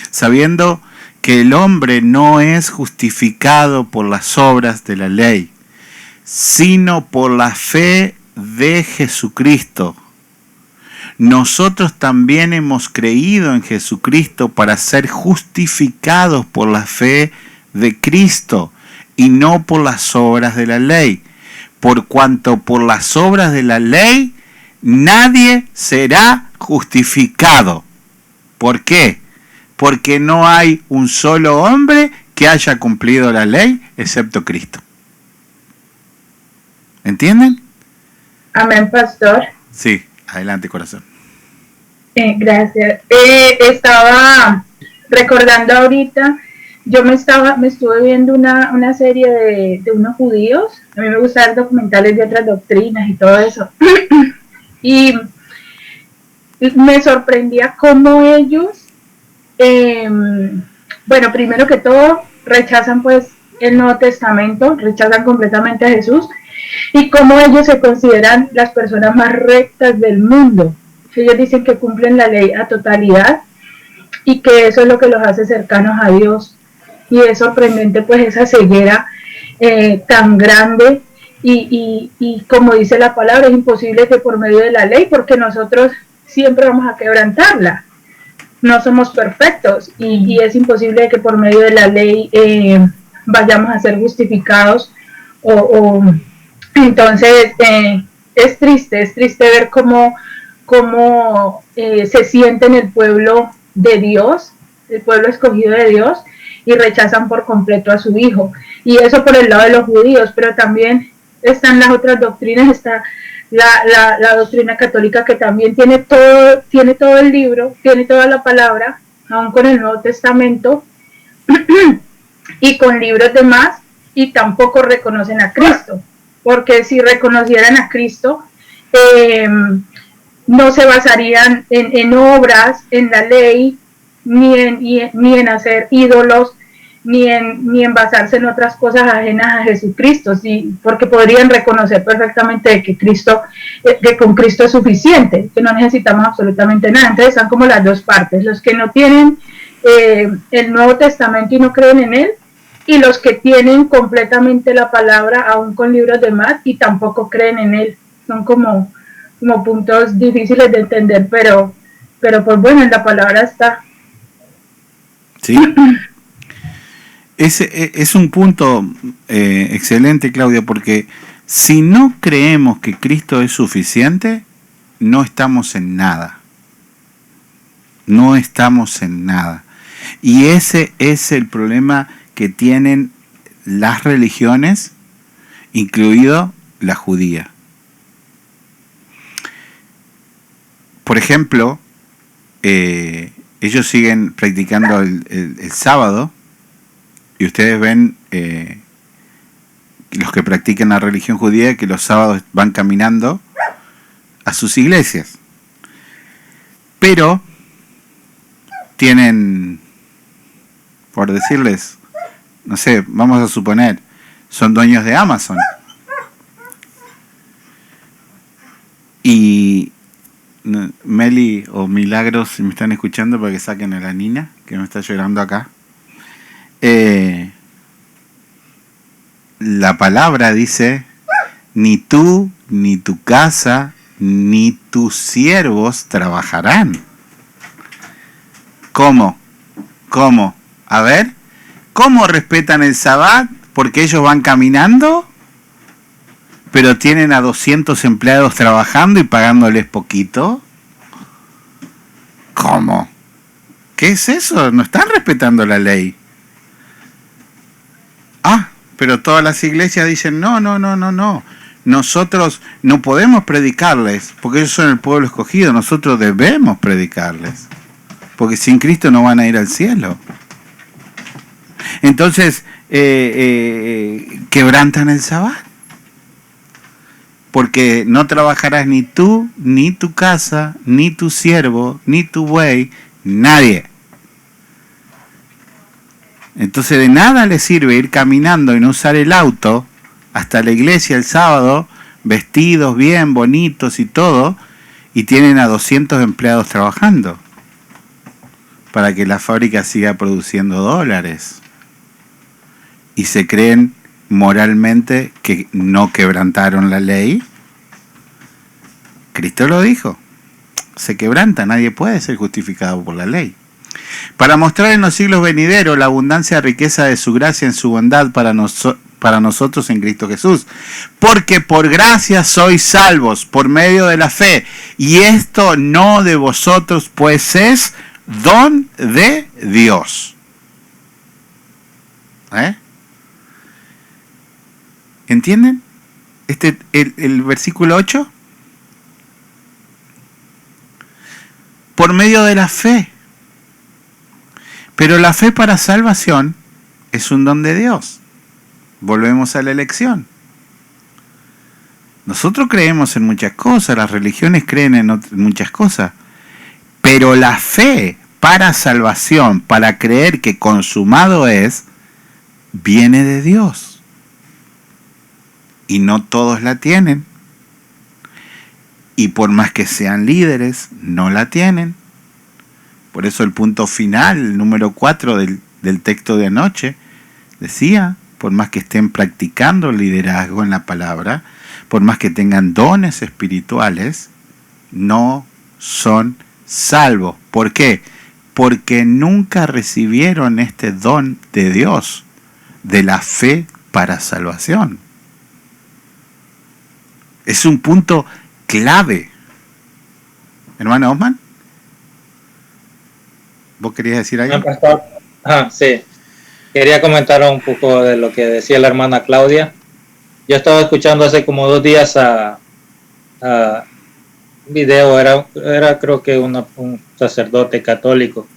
sabiendo que el hombre no es justificado por las obras de la ley, sino por la fe de Jesucristo. Nosotros también hemos creído en Jesucristo para ser justificados por la fe de Cristo y no por las obras de la ley. Por cuanto por las obras de la ley nadie será justificado. ¿Por qué? Porque no hay un solo hombre que haya cumplido la ley excepto Cristo. ¿Entienden? Amén, pastor. Sí, adelante, corazón. Gracias. Estaba recordando ahorita, yo me estuve viendo una serie de unos judíos. A mí me gustan ver documentales de otras doctrinas y todo eso. Y me sorprendía cómo ellos, bueno, primero que todo, rechazan pues el Nuevo Testamento, rechazan completamente a Jesús, y cómo ellos se consideran las personas más rectas del mundo. Ellos dicen que cumplen la ley a totalidad y que eso es lo que los hace cercanos a Dios. Y es sorprendente pues esa ceguera tan grande y como dice la palabra, es imposible que por medio de la ley, porque nosotros siempre vamos a quebrantarla. No somos perfectos y es imposible que por medio de la ley vayamos a ser justificados entonces es triste ver cómo se siente en el pueblo de Dios, el pueblo escogido de Dios, y rechazan por completo a su hijo. Y eso por el lado de los judíos, pero también están las otras doctrinas, está la doctrina católica, que también tiene todo el libro, tiene toda la palabra, aún con el Nuevo Testamento, y con libros de más, y tampoco reconocen a Cristo, porque si reconocieran a Cristo, no se basarían en obras, en la ley, ni en hacer ídolos, ni en basarse en otras cosas ajenas a Jesucristo, sí, porque podrían reconocer perfectamente que con Cristo es suficiente, que no necesitamos absolutamente nada. Entonces están como las dos partes, los que no tienen el Nuevo Testamento y no creen en él, y los que tienen completamente la palabra, aún con libros de más, y tampoco creen en él. Son como puntos difíciles de entender, pero pues bueno, en la palabra está. Sí. Es un punto excelente, Claudia, porque si no creemos que Cristo es suficiente, no estamos en nada. No estamos en nada. Y ese es el problema que tienen las religiones, incluido la judía. Por ejemplo, ellos siguen practicando el sábado, y ustedes ven, los que practican la religión judía, que los sábados van caminando a sus iglesias. Pero tienen, por decirles, no sé, vamos a suponer, son dueños de Amazon. Y Meli o Milagros, si me están escuchando, para que saquen a la niña que me está llorando acá. La palabra dice: ni tú, ni tu casa, ni tus siervos trabajarán. ¿Cómo? A ver, ¿cómo respetan el Sabbat? Porque ellos van caminando, pero tienen a 200 empleados trabajando y pagándoles poquito. ¿Cómo? ¿Qué es eso? No están respetando la ley. Ah, pero todas las iglesias dicen no. nosotros no podemos predicarles, porque ellos son el pueblo escogido, nosotros debemos predicarles, porque sin Cristo no van a ir al cielo. Entonces, quebrantan el Sabbat, porque no trabajarás ni tú, ni tu casa, ni tu siervo, ni tu buey, nadie. Entonces de nada les sirve ir caminando y no usar el auto hasta la iglesia el sábado, vestidos bien, bonitos y todo, y tienen a 200 empleados trabajando para que la fábrica siga produciendo dólares. Y se creen moralmente que no quebrantaron la ley. Cristo lo dijo, se quebranta, nadie puede ser justificado por la ley. Para mostrar en los siglos venideros la abundancia riqueza de su gracia en su bondad para nosotros en Cristo Jesús. Porque por gracia sois salvos por medio de la fe, y esto no de vosotros, pues es don de Dios. ¿Entienden? El versículo 8. Por medio de la fe. Pero la fe para salvación es un don de Dios. Volvemos a la elección. Nosotros creemos en muchas cosas, las religiones creen en muchas cosas, pero la fe para salvación, para creer que consumado es, viene de Dios. Y no todos la tienen. Y por más que sean líderes, no la tienen. Por eso el punto final, el número 4 del texto de anoche, decía, por más que estén practicando liderazgo en la palabra, por más que tengan dones espirituales, no son salvos. ¿Por qué? Porque nunca recibieron este don de Dios, de la fe para salvación. Es un punto clave. Hermano Osman, ¿vos querías decir algo? Sí. Quería comentar un poco de lo que decía la hermana Claudia. Yo estaba escuchando hace como 2 días a un video, era creo que un sacerdote católico,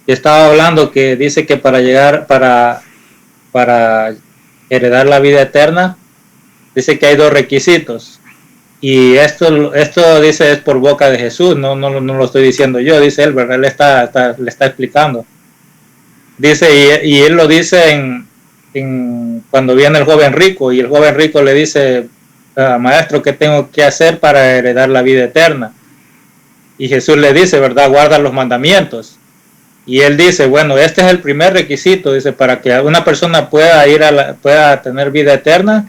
y estaba hablando que dice que para heredar la vida eterna, dice que hay 2 requisitos. Y esto dice es por boca de Jesús, no lo estoy diciendo yo, dice él, ¿verdad? Él le está explicando. Dice, y él lo dice cuando viene el joven rico, y el joven rico le dice, maestro, ¿qué tengo que hacer para heredar la vida eterna? Y Jesús le dice, ¿verdad? Guarda los mandamientos. Y él dice, bueno, este es el primer requisito, dice, para que una persona pueda tener vida eterna,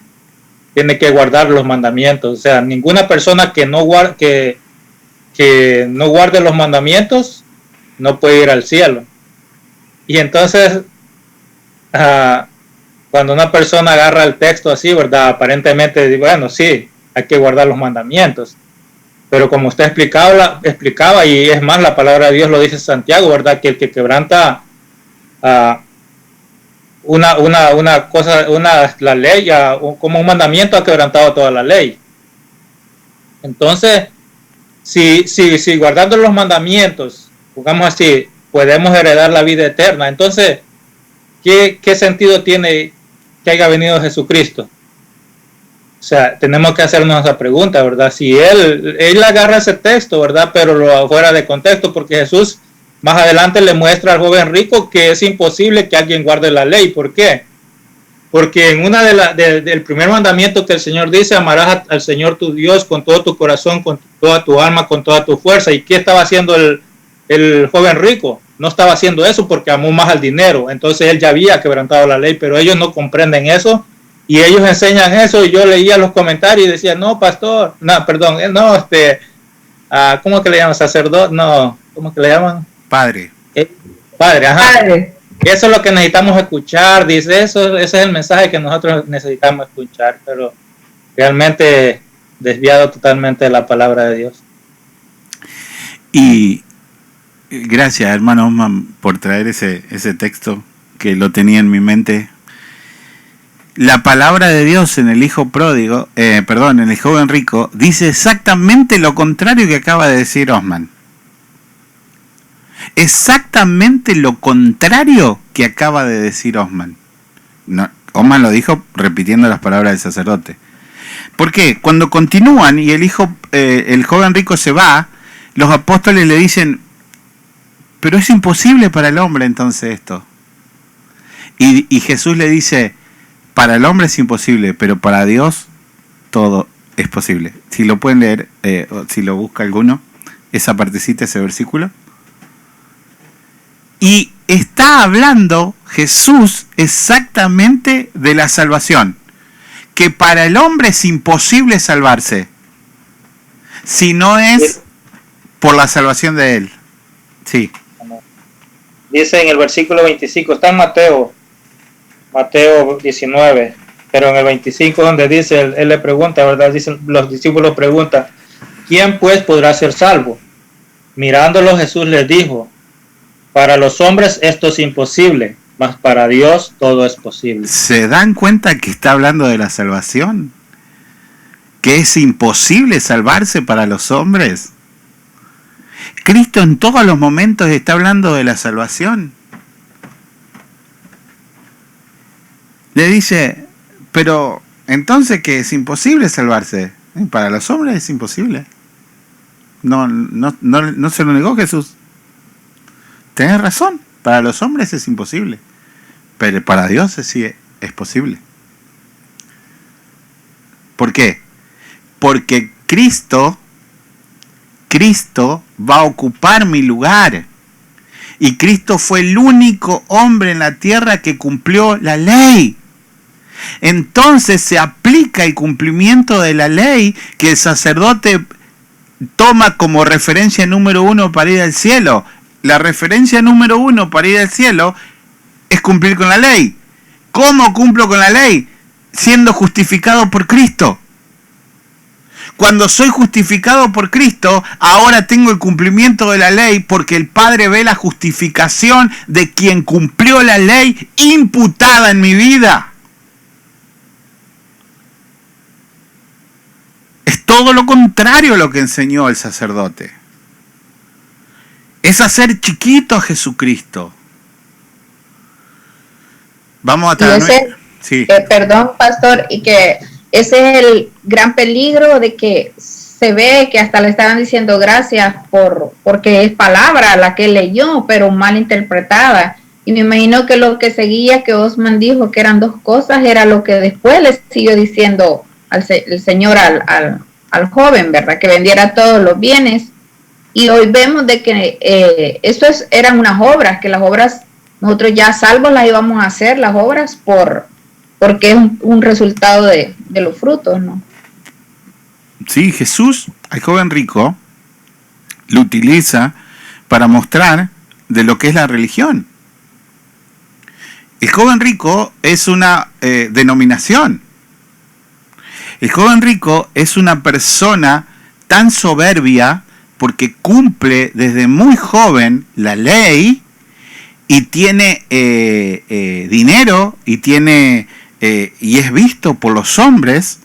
tiene que guardar los mandamientos. O sea, ninguna persona que no guarde los mandamientos no puede ir al cielo. Y entonces, cuando una persona agarra el texto así, ¿verdad? Aparentemente, bueno, sí, hay que guardar los mandamientos. Pero como usted explicaba, y es más, la palabra de Dios lo dice Santiago, ¿verdad? Que el que quebranta la ley, como un mandamiento, ha quebrantado toda la ley. Entonces, si guardando los mandamientos, pongamos así, podemos heredar la vida eterna, entonces, ¿qué sentido tiene que haya venido Jesucristo? O sea, tenemos que hacernos esa pregunta, ¿verdad? Si él agarra ese texto, ¿verdad? Pero lo fuera de contexto, porque Jesús más adelante le muestra al joven rico que es imposible que alguien guarde la ley. ¿Por qué? Porque en del primer mandamiento que el Señor dice, amarás al Señor tu Dios con todo tu corazón, con toda tu alma, con toda tu fuerza. ¿Y qué estaba haciendo el joven rico? No estaba haciendo eso porque amó más al dinero. Entonces él ya había quebrantado la ley, pero ellos no comprenden eso. Y ellos enseñan eso, y yo leía los comentarios y decía, no, pastor, no, perdón, no, ¿cómo que le llaman? Sacerdote, no, ¿cómo que le llaman? Padre. Padre, ajá. Padre. Eso es lo que necesitamos escuchar, dice, ese es el mensaje que nosotros necesitamos escuchar, pero realmente desviado totalmente de la palabra de Dios. Y gracias, hermano Osman, por traer ese texto que lo tenía en mi mente. la palabra de Dios en el hijo pródigo, en el joven rico, dice exactamente lo contrario que acaba de decir Osman. Exactamente lo contrario que acaba de decir Osman. No, Osman lo dijo repitiendo las palabras del sacerdote. ¿Por qué? Cuando continúan y el joven rico se va, los apóstoles le dicen, pero es imposible para el hombre entonces esto. Y Jesús le dice, para el hombre es imposible, pero para Dios todo es posible. Si lo pueden leer, o si lo busca alguno, esa partecita, ese versículo. Y está hablando Jesús exactamente de la salvación. Que para el hombre es imposible salvarse si no es por la salvación de él. Sí. Dice en el versículo 25, está en Mateo 19, pero en el 25 donde dice, él le pregunta, ¿verdad? Dicen, los discípulos preguntan, ¿quién pues podrá ser salvo? Mirándolo Jesús les dijo, para los hombres esto es imposible, mas para Dios todo es posible. ¿Se dan cuenta que está hablando de la salvación? ¿Que es imposible salvarse para los hombres? Cristo en todos los momentos está hablando de la salvación. Le dice, pero entonces que es imposible salvarse. Para los hombres es imposible. No se lo negó Jesús. Tenés razón, para los hombres es imposible. Pero para Dios sí es posible. ¿Por qué? Porque Cristo va a ocupar mi lugar. Y Cristo fue el único hombre en la tierra que cumplió la ley. Entonces se aplica el cumplimiento de la ley que el sacerdote toma como referencia número 1 para ir al cielo. La referencia número 1 para ir al cielo es cumplir con la ley. ¿Cómo cumplo con la ley? Siendo justificado por Cristo. Cuando soy justificado por Cristo, ahora tengo el cumplimiento de la ley porque el Padre ve la justificación de quien cumplió la ley imputada en mi vida. Es todo lo contrario a lo que enseñó el sacerdote. Es hacer chiquito a Jesucristo. Vamos a traer... Sí. Perdón, pastor, y que ese es el gran peligro de que se ve que hasta le estaban diciendo gracias porque es palabra la que leyó, pero mal interpretada. Y me imagino que lo que seguía, que Osman dijo que eran dos cosas, era lo que después le siguió diciendo el Señor al joven, ¿verdad? Que vendiera todos los bienes. Y hoy vemos de que eran unas obras, que las obras, nosotros ya salvos las íbamos a hacer, las obras, porque es un resultado de los frutos, ¿no? Sí, Jesús, al joven rico, lo utiliza para mostrar de lo que es la religión. El joven rico es una denominación. El joven rico es una persona tan soberbia porque cumple desde muy joven la ley y tiene dinero y y es visto por los hombres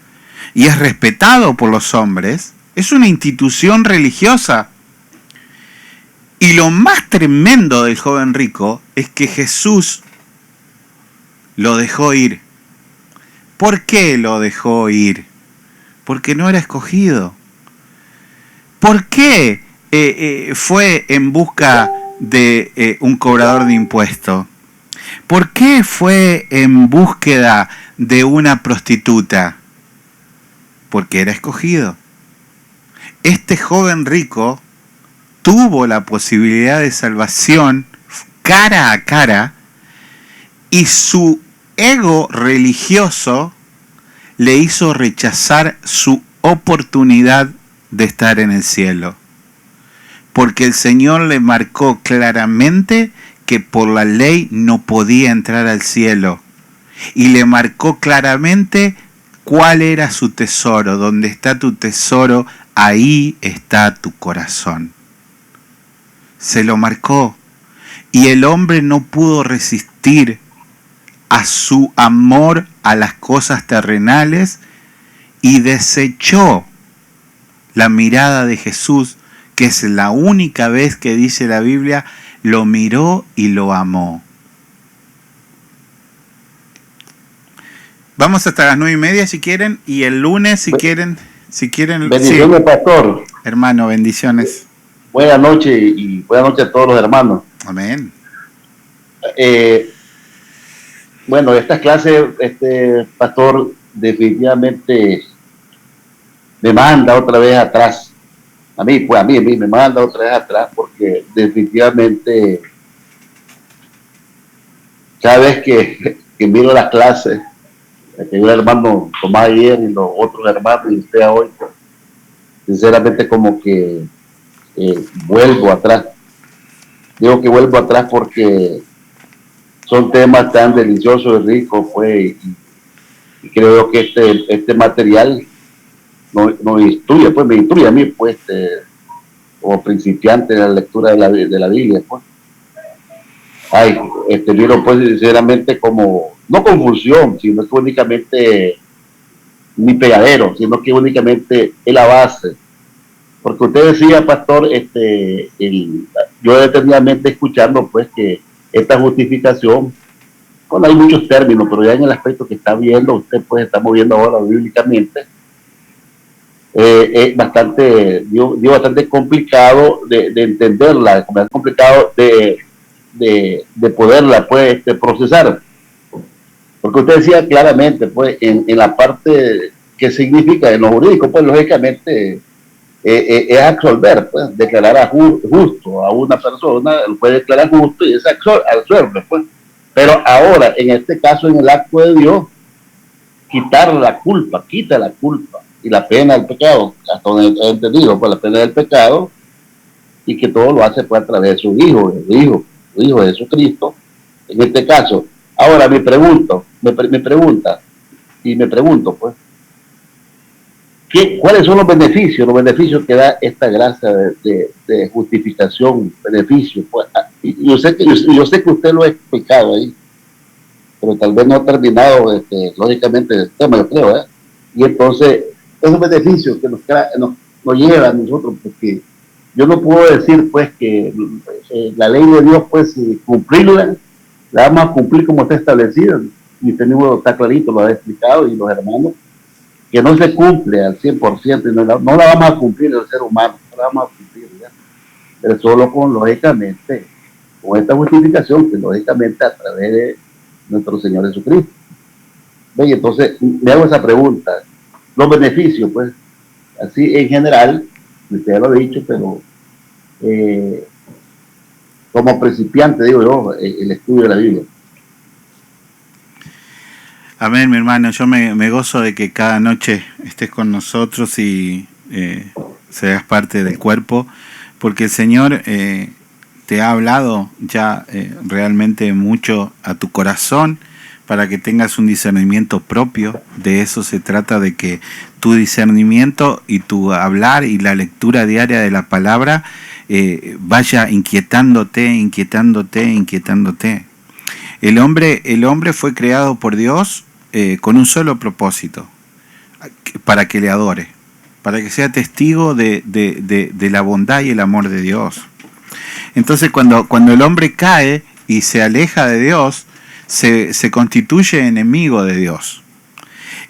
y es respetado por los hombres. Es una institución religiosa. Y lo más tremendo del joven rico es que Jesús lo dejó ir. ¿Por qué lo dejó ir? Porque no era escogido. ¿Por qué fue en busca de un cobrador de impuestos? ¿Por qué fue en búsqueda de una prostituta? Porque era escogido. Este joven rico tuvo la posibilidad de salvación cara a cara y su ego religioso le hizo rechazar su oportunidad de estar en el cielo. Porque el Señor le marcó claramente que por la ley no podía entrar al cielo. Y le marcó claramente cuál era su tesoro. Donde está tu tesoro, ahí está tu corazón. Se lo marcó. Y el hombre no pudo resistir a su amor a las cosas terrenales y desechó la mirada de Jesús, que es la única vez que dice la Biblia, lo miró y lo amó. Vamos hasta las 9:30 si quieren, y el lunes si quieren. Bendiciones, sí. Pastor. Hermano, bendiciones. Buenas noches y buenas noches a todos los hermanos. Amén. Bueno, esta clase, pastor, definitivamente me manda otra vez atrás. A mí me manda otra vez atrás, porque definitivamente cada vez que miro las clases, que vio el hermano Tomás ayer y los otros hermanos y usted hoy, sinceramente como que vuelvo atrás. Digo que vuelvo atrás porque son temas tan deliciosos y ricos, pues, y creo que este material nos instruye, pues me instruye a mí, pues, como principiante de la lectura de la Biblia, pues. Ay, libro, pues, sinceramente, como, no confusión, sino que únicamente ni pegadero, sino que únicamente es la base. Porque usted decía, pastor, yo detenidamente escuchando, pues, que esta justificación, bueno, hay muchos términos, pero ya en el aspecto que está viendo, usted pues está moviendo ahora bíblicamente, es bastante, bastante complicado de entenderla, complicado de poderla, pues, procesar. Porque usted decía claramente, pues, en la parte que significa en lo jurídico, pues, lógicamente, es absolver, pues, declarar justo a una persona, lo puede declarar justo y es absolver, pues. Pero ahora, en este caso, en el acto de Dios, quita la culpa y la pena del pecado, hasta donde he entendido, pues, la pena del pecado, y que todo lo hace, pues, a través de su Hijo, el Hijo de Jesucristo, en este caso. Ahora me pregunto, pues, ¿cuáles son los beneficios que da esta gracia de justificación, beneficios? Pues, yo sé que usted lo ha explicado ahí, pero tal vez no ha terminado, lógicamente, el tema, yo creo, y entonces, esos beneficios que nos llevan a nosotros, porque yo no puedo decir, pues, que la ley de Dios, pues, cumplirla, la vamos a cumplir como está establecida, y este libro está clarito, lo ha explicado, y los hermanos, que no se cumple al 100%, y no la vamos a cumplir el ser humano, no la vamos a cumplir, ¿ya? Pero solo lógicamente, con esta justificación, que lógicamente a través de nuestro Señor Jesucristo. ¿Ve? Entonces, me hago esa pregunta, los beneficios, pues, así en general, usted ya lo ha dicho, pero como principiante, digo yo, el estudio de la Biblia. Amén, mi hermano. Yo me gozo de que cada noche estés con nosotros y seas parte del cuerpo, porque el Señor te ha hablado ya realmente mucho a tu corazón para que tengas un discernimiento propio. De eso se trata, de que tu discernimiento y tu hablar y la lectura diaria de la palabra vaya inquietándote. El hombre fue creado por Dios con un solo propósito, para que le adore, para que sea testigo de la bondad y el amor de Dios. Entonces cuando el hombre cae y se aleja de Dios, se constituye enemigo de Dios.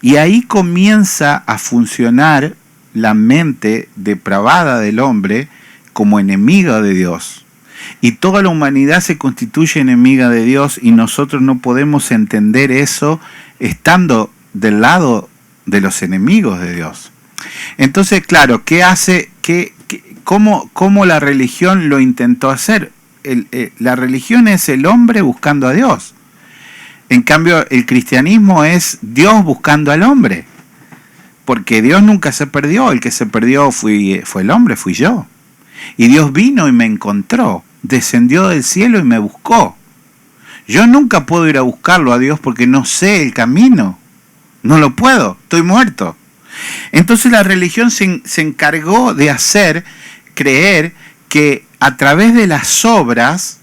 Y ahí comienza a funcionar la mente depravada del hombre como enemiga de Dios. Y toda la humanidad se constituye enemiga de Dios, y nosotros no podemos entender eso estando del lado de los enemigos de Dios. Entonces, claro, ¿qué hace? ¿Cómo la religión lo intentó hacer? La religión es el hombre buscando a Dios. En cambio, el cristianismo es Dios buscando al hombre. Porque Dios nunca se perdió. El que se perdió fue el hombre, fui yo. Y Dios vino y me encontró. Descendió del cielo y me buscó. Yo nunca puedo ir a buscarlo a Dios porque no sé el camino. No lo puedo, estoy muerto. Entonces la religión se encargó de hacer creer que a través de las obras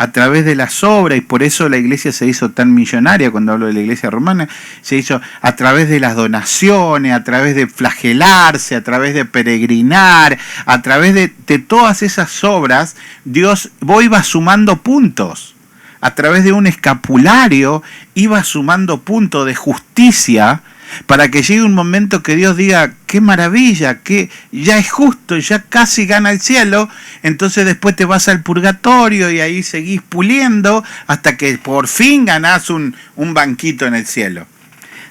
a través de las obras, y por eso la iglesia se hizo tan millonaria. Cuando hablo de la iglesia romana, se hizo a través de las donaciones, a través de flagelarse, a través de peregrinar, a través de todas esas obras. Dios iba sumando puntos. A través de un escapulario iba sumando puntos de justicia, para que llegue un momento que Dios diga, qué maravilla, que ya es justo, ya casi gana el cielo. Entonces después te vas al purgatorio y ahí seguís puliendo hasta que por fin ganás un banquito en el cielo.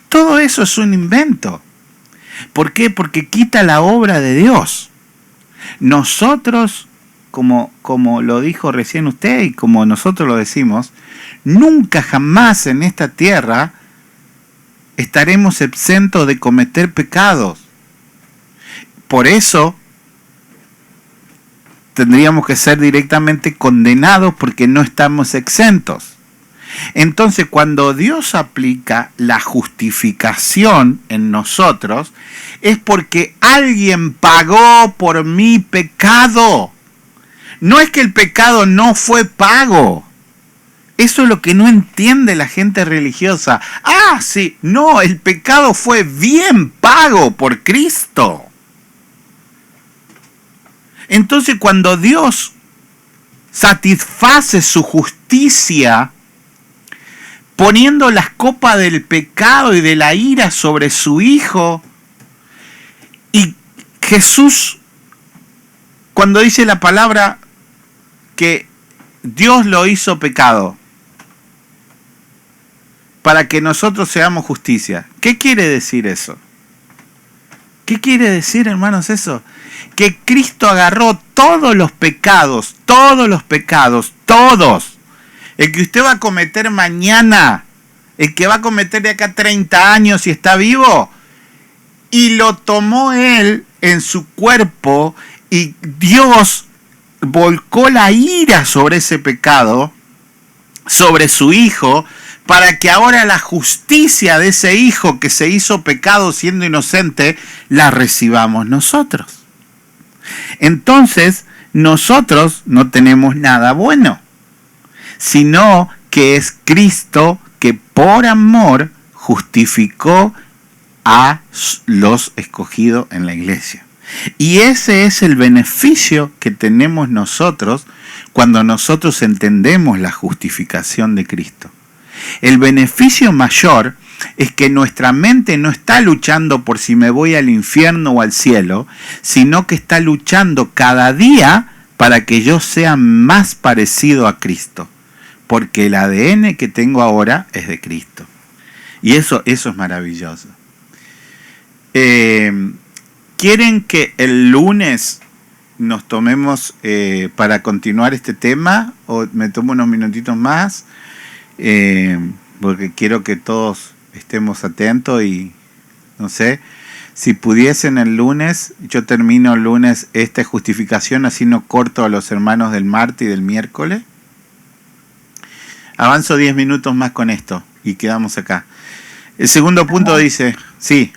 Todo eso es un invento. ¿Por qué? Porque quita la obra de Dios. Nosotros, como lo dijo recién usted y como nosotros lo decimos, nunca jamás en esta tierra estaremos exentos de cometer pecados. Por eso tendríamos que ser directamente condenados, porque no estamos exentos. Entonces, cuando Dios aplica la justificación en nosotros, es porque alguien pagó por mi pecado. No es que el pecado no fue pago. Eso es lo que no entiende la gente religiosa. Ah, sí, no, el pecado fue bien pago por Cristo. Entonces, cuando Dios satisface su justicia, poniendo las copas del pecado y de la ira sobre su Hijo, y Jesús, cuando dice la palabra que Dios lo hizo pecado, para que nosotros seamos justicia. ¿Qué quiere decir eso? ¿Qué quiere decir, hermanos, eso? Que Cristo agarró todos los pecados, todos. El que usted va a cometer mañana, el que va a cometer de acá 30 años y está vivo, y lo tomó Él en su cuerpo, y Dios volcó la ira sobre ese pecado, sobre su Hijo, para que ahora la justicia de ese Hijo que se hizo pecado siendo inocente, la recibamos nosotros. Entonces, nosotros no tenemos nada bueno, sino que es Cristo que por amor justificó a los escogidos en la iglesia. Y ese es el beneficio que tenemos nosotros cuando nosotros entendemos la justificación de Cristo. El beneficio mayor es que nuestra mente no está luchando por si me voy al infierno o al cielo, sino que está luchando cada día para que yo sea más parecido a Cristo, porque el ADN que tengo ahora es de Cristo. Y eso es maravilloso. ¿Quieren que el lunes nos tomemos para continuar este tema? ¿O me tomo unos minutitos más? Porque quiero que todos estemos atentos y no sé, si pudiesen el lunes, yo termino el lunes esta justificación, así no corto a los hermanos del martes y del miércoles. Avanzo 10 minutos más con esto y quedamos acá. El segundo punto dice, sí,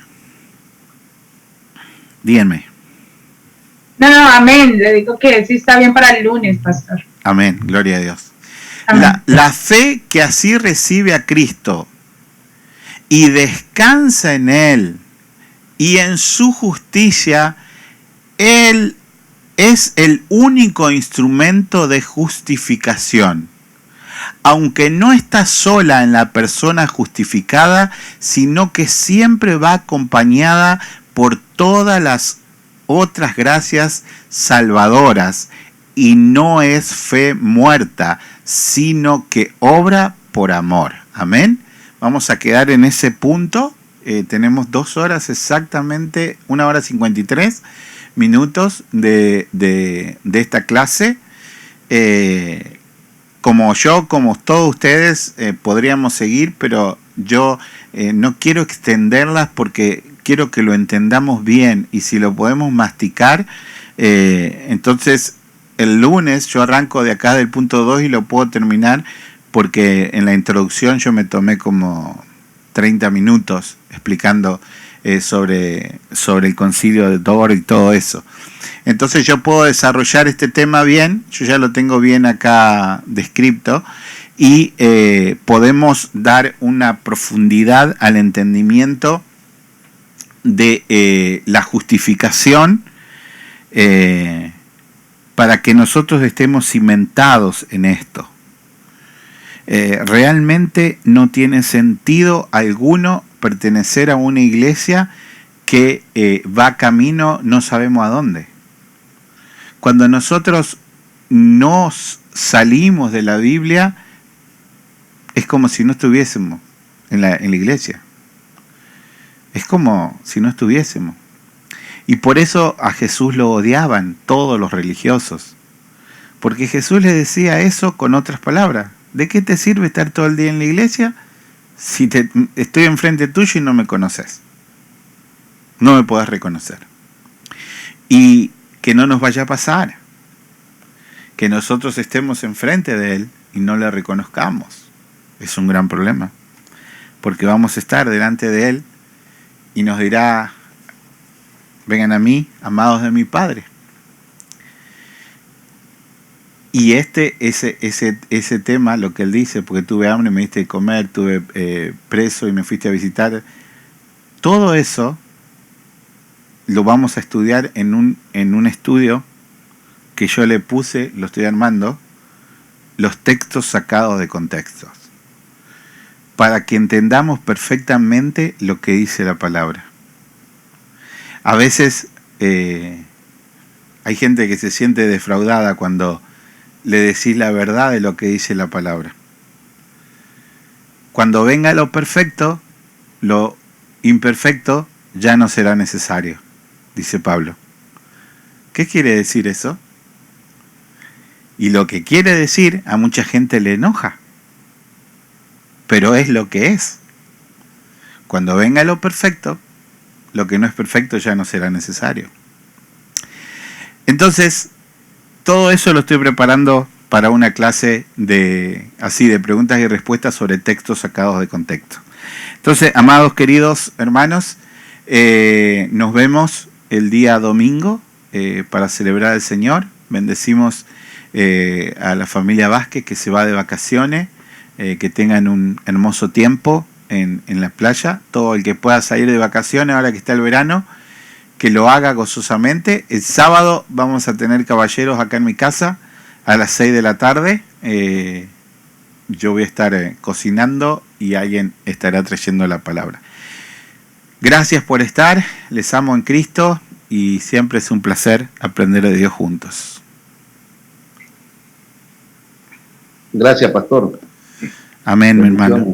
díganme. No, amén, le digo que sí está bien para el lunes, pastor. Amén, gloria a Dios. Amén. La fe que así recibe a Cristo y descansa en Él y en su justicia, Él es el único instrumento de justificación. Aunque no está sola en la persona justificada, sino que siempre va acompañada por todas las otras gracias salvadoras, y no es fe muerta, sino que obra por amor. Amén. Vamos a quedar en ese punto. Tenemos 2 horas exactamente, 1 hora 53 minutos de esta clase. Como todos ustedes, podríamos seguir, pero yo no quiero extenderlas porque quiero que lo entendamos bien, y si lo podemos masticar, entonces el lunes yo arranco de acá del punto 2 y lo puedo terminar, porque en la introducción yo me tomé como 30 minutos explicando sobre el concilio de Dort y todo eso. Entonces yo puedo desarrollar este tema bien, yo ya lo tengo bien acá descrito, y podemos dar una profundidad al entendimiento de la justificación para que nosotros estemos cimentados en esto. Realmente no tiene sentido alguno pertenecer a una iglesia que va camino no sabemos a dónde. Cuando nosotros nos salimos de la Biblia, es como si no estuviésemos en la iglesia. Es como si no estuviésemos. Y por eso a Jesús lo odiaban todos los religiosos. Porque Jesús les decía eso con otras palabras. ¿De qué te sirve estar todo el día en la iglesia si estoy enfrente tuyo y no me conoces? No me podés reconocer. Y que no nos vaya a pasar que nosotros estemos enfrente de Él y no le reconozcamos. Es un gran problema. Porque vamos a estar delante de Él y nos dirá: vengan a mí, amados de mi Padre. Y ese tema, lo que él dice, porque tuve hambre y me diste de comer, tuve preso y me fuiste a visitar, todo eso lo vamos a estudiar en un estudio que yo le puse, lo estoy armando, los textos sacados de contextos, para que entendamos perfectamente lo que dice la palabra. A veces hay gente que se siente defraudada cuando le decís la verdad de lo que dice la palabra. Cuando venga lo perfecto, lo imperfecto ya no será necesario, dice Pablo. ¿Qué quiere decir eso? Y lo que quiere decir a mucha gente le enoja, pero es lo que es. Cuando venga lo perfecto, lo que no es perfecto ya no será necesario. Entonces, todo eso lo estoy preparando para una clase de preguntas y respuestas sobre textos sacados de contexto. Entonces, amados queridos hermanos, nos vemos el día domingo para celebrar al Señor. Bendecimos a la familia Vázquez que se va de vacaciones, que tengan un hermoso tiempo en la playa. Todo el que pueda salir de vacaciones ahora que está el verano, que lo haga gozosamente. El sábado vamos a tener caballeros acá en mi casa a las 6 de la tarde. Yo voy a estar cocinando y alguien estará trayendo la palabra. Gracias por estar, les amo en Cristo y siempre es un placer aprender de Dios juntos. Gracias, pastor. Amén, mi hermano.